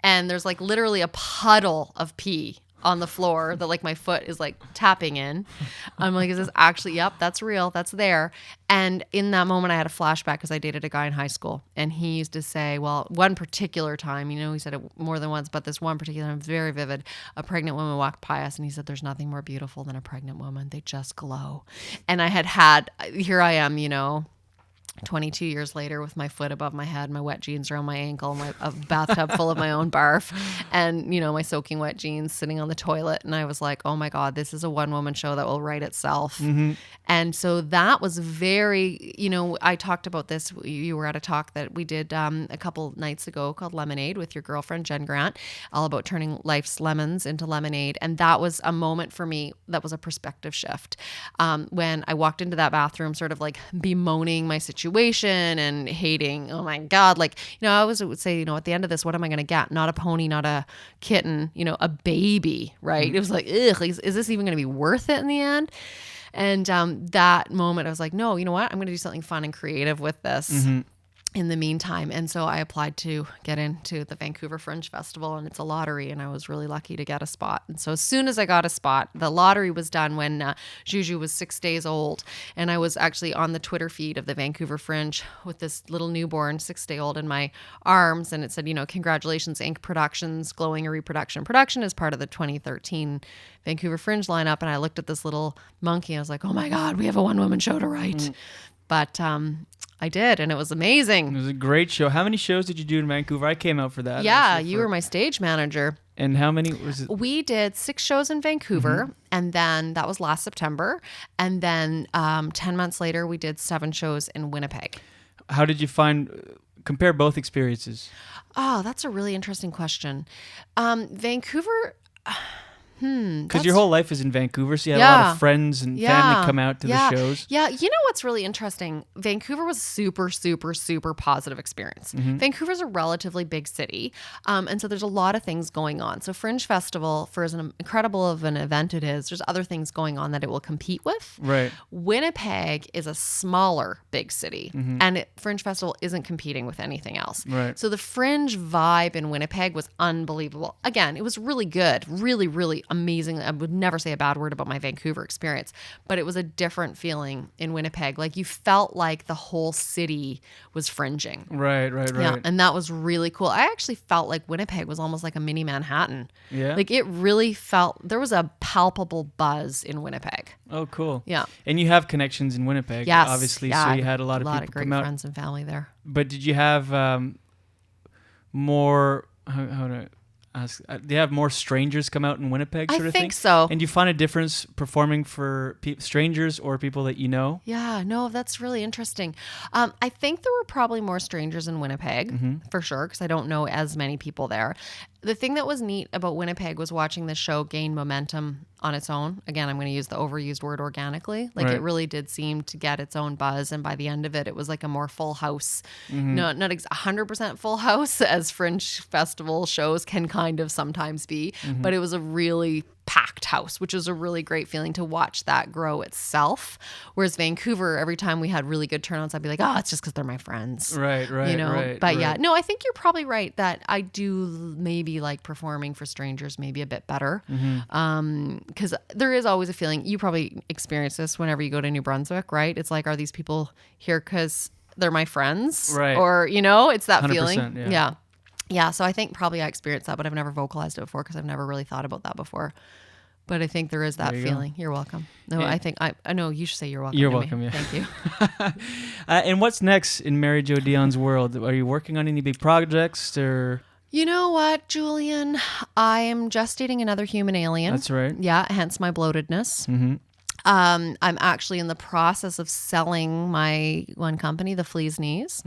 Speaker 2: and there's like literally a puddle of pee on the floor that like my foot is like tapping in. I'm like, is this actually, yep, that's real. That's there. And in that moment I had a flashback because I dated a guy in high school and he used to say, well, one particular time, you know, he said it more than once, but this one particular time, very vivid, a pregnant woman walked by us and he said, there's nothing more beautiful than a pregnant woman. They just glow. And here I am, you know, 22 years later with my foot above my head, my wet jeans around my ankle, a bathtub full of my own barf, and, you know, my soaking wet jeans sitting on the toilet. And I was like, oh my God, this is a one-woman show that will write itself. Mm-hmm. And so that was very, you know, I talked about this. You were at a talk that we did a couple nights ago called Lemonade with your girlfriend, Jen Grant, all about turning life's lemons into lemonade. And that was a moment for me that was a perspective shift. When I walked into that bathroom sort of like bemoaning my situation and hating, oh my God, like, you know, I always would say, you know, at the end of this, what am I going to get? Not a pony, not a kitten, you know, a baby, right? Mm-hmm. It was like, ugh, is this even going to be worth it in the end? And that moment, I was like, no, you know what? I'm going to do something fun and creative with this. In the meantime. And so I applied to get into the Vancouver Fringe Festival, and it's a lottery, and I was really lucky to get a spot. And so as soon as I got a spot, the lottery was done when Juju was 6 days old, and I was actually on the Twitter feed of the Vancouver Fringe with this little newborn 6-day-old in my arms, and it said, congratulations, Inc. Productions, Glowing a Reproduction Production is part of the 2013 Vancouver Fringe lineup. And I looked at this little monkey, and I was like, oh my God, we have a one-woman show to write. But I did, and it was amazing.
Speaker 7: It was a great show. How many shows did you do in Vancouver? I came out for that.
Speaker 2: Yeah, you were my stage manager.
Speaker 7: And how many was it?
Speaker 2: We did 6 shows in Vancouver, and then that was last September. And then 10 months later, we did 7 shows in Winnipeg.
Speaker 7: How did you compare both experiences?
Speaker 2: Oh, that's a really interesting question. Vancouver...
Speaker 7: Because your whole life is in Vancouver, so you had a lot of friends and family come out to the shows.
Speaker 2: Yeah, you know what's really interesting? Vancouver was super, super, super positive experience. Vancouver's a relatively big city, and so there's a lot of things going on. So Fringe Festival, for as incredible of an event it is, there's other things going on that it will compete with.
Speaker 7: Right.
Speaker 2: Winnipeg is a smaller big city, and Fringe Festival isn't competing with anything else.
Speaker 7: Right.
Speaker 2: So the Fringe vibe in Winnipeg was unbelievable. Again, it was really good, really, really amazing. I would never say a bad word about my Vancouver experience, but it was a different feeling in Winnipeg. Like you felt like the whole city was fringing.
Speaker 7: Right.
Speaker 2: Yeah, and that was really cool. I actually felt like Winnipeg was almost like a mini Manhattan.
Speaker 7: Yeah.
Speaker 2: Like it really felt, there was a palpable buzz in Winnipeg.
Speaker 7: Oh, cool.
Speaker 2: Yeah.
Speaker 7: And you have connections in Winnipeg,
Speaker 2: yes,
Speaker 7: obviously,
Speaker 2: yeah,
Speaker 7: so you had a lot of people
Speaker 2: great
Speaker 7: come out.
Speaker 2: friends and family there.
Speaker 7: But did you have more, how do I ask, do you have more strangers come out in Winnipeg sort of thing?
Speaker 2: I think so.
Speaker 7: And do you find a difference performing for strangers or people that you know?
Speaker 2: Yeah, no, that's really interesting. I think there were probably more strangers in Winnipeg, for sure, because I don't know as many people there. The thing that was neat about Winnipeg was watching the show gain momentum on its own. Again, I'm going to use the overused word organically. Like it really did seem to get its own buzz. And by the end of it, it was like a more full house, not 100% full house as Fringe Festival shows can kind of sometimes be, but it was a really packed house, which was a really great feeling to watch that grow itself. Whereas Vancouver, every time we had really good turnouts, I'd be like, oh, it's just because they're my friends.
Speaker 7: Right.
Speaker 2: But yeah, no, I think you're probably right that I do maybe like performing for strangers maybe a bit better. Because there is always a feeling, you probably experience this whenever you go to New Brunswick, right? It's like, are these people here because they're my friends?
Speaker 7: Right.
Speaker 2: Or, it's that
Speaker 7: 100%,
Speaker 2: feeling.
Speaker 7: yeah.
Speaker 2: Yeah, so I think probably I experienced that, but I've never vocalized it before because I've never really thought about that before. But I think there is that feeling. You're welcome. No,
Speaker 7: Yeah.
Speaker 2: I think I know you should say you're welcome.
Speaker 7: You're
Speaker 2: to
Speaker 7: welcome,
Speaker 2: me.
Speaker 7: yeah.
Speaker 2: Thank you.
Speaker 7: And what's next in Mary Jo Dionne's world? Are you working on any big projects or?
Speaker 2: You know what, Julian? I am just dating another human alien.
Speaker 7: That's right.
Speaker 2: Yeah, hence my bloatedness. I'm actually in the process of selling my one company, the Flea's Knees.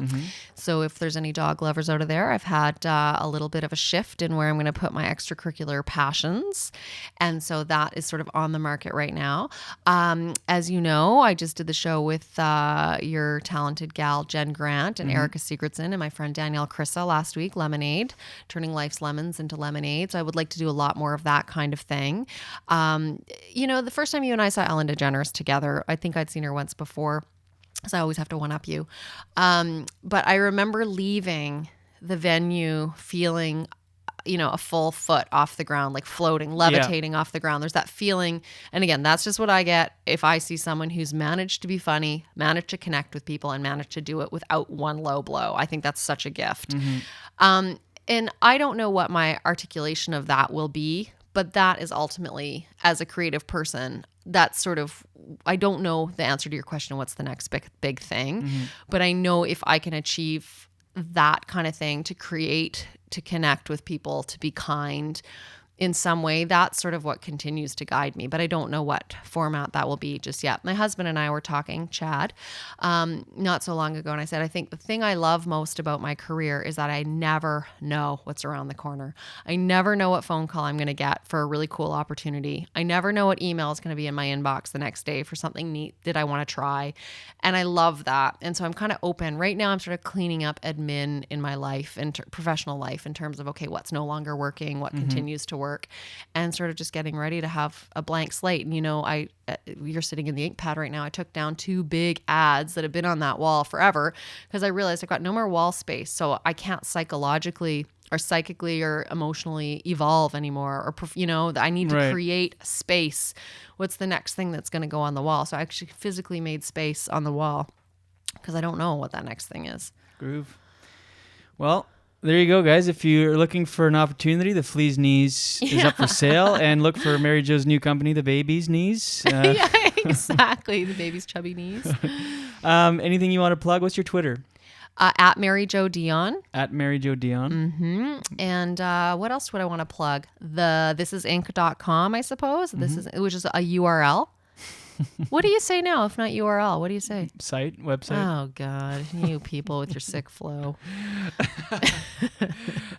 Speaker 2: So if there's any dog lovers out of there, I've had a little bit of a shift in where I'm going to put my extracurricular passions. And so that is sort of on the market right now. As you know, I just did the show with your talented gal, Jen Grant, and Erica Sigurdson, and my friend Danielle Crissa last week, Lemonade, turning life's lemons into lemonade. So I would like to do a lot more of that kind of thing. The first time you and I saw Ellen DeGeneres together, I think I'd seen her once before, so I always have to one-up you. But I remember leaving the venue feeling, a full foot off the ground, like floating, levitating off the ground. There's that feeling. And again, that's just what I get if I see someone who's managed to be funny, managed to connect with people, and managed to do it without one low blow. I think that's such a gift. And I don't know what my articulation of that will be, but that is ultimately, as a creative person, that's sort of, I don't know the answer to your question, what's the next big thing, but I know if I can achieve that kind of thing, to create, to connect with people, to be kind in some way, that's sort of what continues to guide me. But I don't know what format that will be just yet. My husband and I were talking, Chad, not so long ago, and I said, I think the thing I love most about my career is that I never know what's around the corner. I never know what phone call I'm going to get for a really cool opportunity. I never know what email is going to be in my inbox the next day for something neat that I want to try. And I love that. And so I'm kind of open. Right now, I'm sort of cleaning up admin in my life and professional life in terms of, okay, what's no longer working, what continues to work. work and sort of just getting ready to have a blank slate. And, you're sitting in the ink pad right now. I took down 2 big ads that have been on that wall forever because I realized I've got no more wall space. So I can't psychologically or psychically or emotionally evolve anymore. Or, I need to create space. What's the next thing that's going to go on the wall? So I actually physically made space on the wall because I don't know what that next thing is.
Speaker 7: Groove. Well, there you go, guys. If you're looking for an opportunity, the Flea's Knees is up for sale. And look for Mary Jo's new company, the Baby's Knees.
Speaker 2: Yeah, exactly. The baby's chubby knees.
Speaker 7: Anything you want to plug? What's your Twitter?
Speaker 2: At Mary Jo Dionne.
Speaker 7: At Mary Jo Dionne.
Speaker 2: Mm-hmm. And what else would I want to plug? The thisisinc.com, I suppose. Which is a URL. What do you say now, if not URL? What do you say?
Speaker 7: Website.
Speaker 2: Oh, God. You people with your sick flow.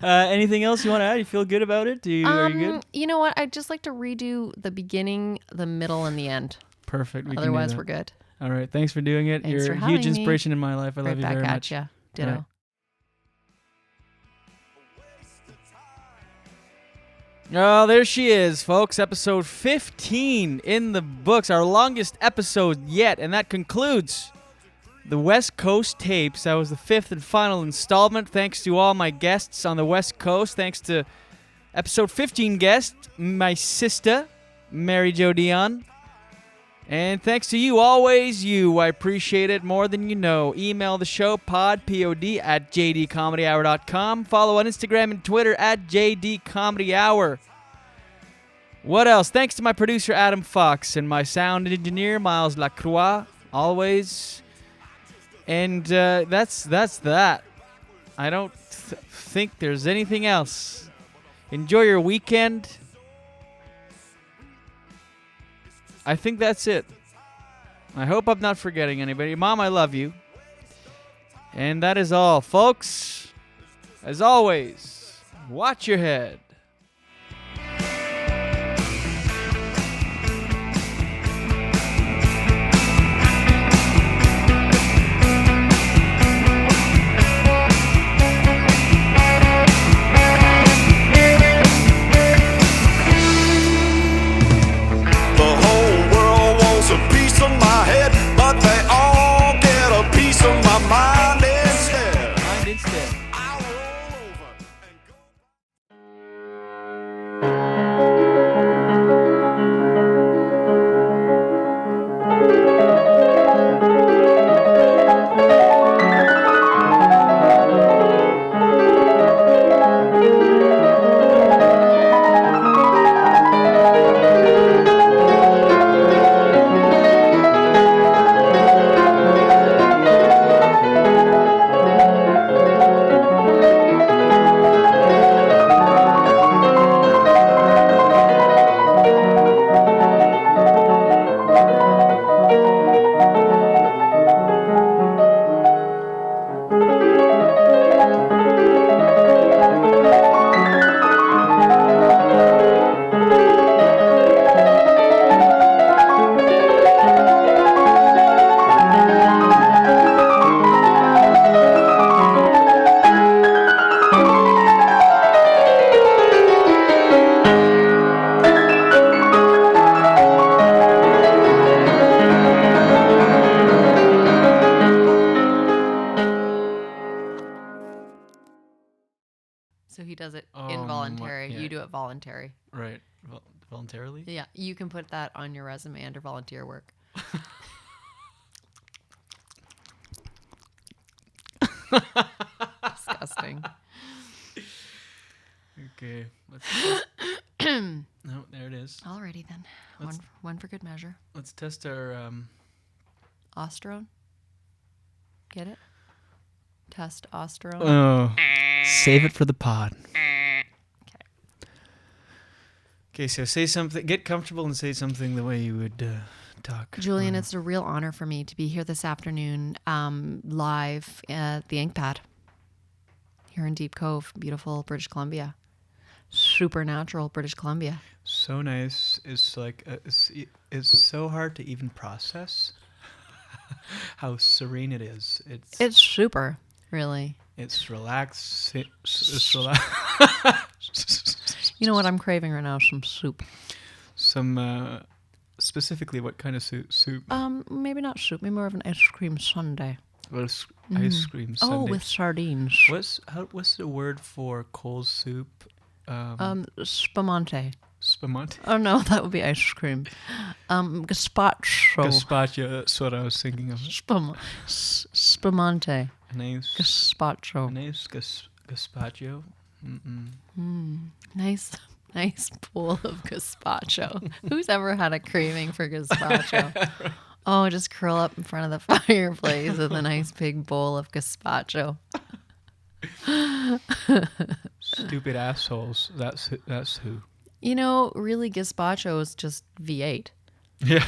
Speaker 7: Anything else you want to add? You feel good about it? Are you good?
Speaker 2: You know what? I'd just like to redo the beginning, the middle, and the end.
Speaker 7: Perfect.
Speaker 2: Otherwise, we're good.
Speaker 7: All right. Thanks for doing it.
Speaker 2: Thanks
Speaker 7: You're
Speaker 2: for
Speaker 7: a huge
Speaker 2: having
Speaker 7: inspiration
Speaker 2: me.
Speaker 7: in my life. I love you very much.
Speaker 2: Right back at ya. Ditto.
Speaker 7: Right. Oh, there she is, folks. Episode 15 in the books. Our longest episode yet. And that concludes the West Coast tapes. That was the 5th and final installment. Thanks to all my guests on the West Coast. Thanks to episode 15 guest, my sister, Mary Jo Dionne. And thanks to you, always you. I appreciate it more than you know. Email the show, pod, at jdcomedyhour.com. Follow on Instagram and Twitter at jdcomedyhour. What else? Thanks to my producer, Adam Fox, and my sound engineer, Miles Lacroix, always. And that's that. I don't think there's anything else. Enjoy your weekend. I think that's it. I hope I'm not forgetting anybody. Mom, I love you. And that is all, folks. As always, watch your head.
Speaker 2: So he does it involuntary. You do it voluntary.
Speaker 7: Right. Voluntarily?
Speaker 2: Yeah. You can put that on your resume under volunteer work. Disgusting.
Speaker 7: Okay. No, there it is.
Speaker 2: Alrighty then. One for good measure.
Speaker 7: Let's test our
Speaker 2: Osterone. Get it? Testosterone.
Speaker 7: Oh. Save it for the pod. Okay, so say something. Get comfortable and say something the way you would talk.
Speaker 2: Julian, it's a real honor for me to be here this afternoon live at the Ink Pad here in Deep Cove, beautiful British Columbia. Supernatural British Columbia.
Speaker 7: So nice. It's like it's so hard to even process how serene it is.
Speaker 2: It's super, really.
Speaker 7: It's relaxed.
Speaker 2: You know what I'm craving right now? Some soup.
Speaker 7: Some, specifically, what kind of soup?
Speaker 2: Maybe not soup. Maybe more of an ice cream sundae.
Speaker 7: Ice cream
Speaker 2: Oh,
Speaker 7: sundae.
Speaker 2: with sardines.
Speaker 7: What's the word for cold soup?
Speaker 2: Spumante.
Speaker 7: Spumante?
Speaker 2: Oh no, that would be ice cream. Gazpacho.
Speaker 7: Gazpacho, that's what I was thinking of.
Speaker 2: Spumante.
Speaker 7: Nice.
Speaker 2: Gazpacho.
Speaker 7: Nice gazpacho.
Speaker 2: Nice bowl of gazpacho. Who's ever had a craving for gazpacho? Oh, just curl up in front of the fireplace with a nice big bowl of gazpacho.
Speaker 7: Stupid assholes. That's who.
Speaker 2: You know, really, gazpacho is just V8.
Speaker 7: Yeah.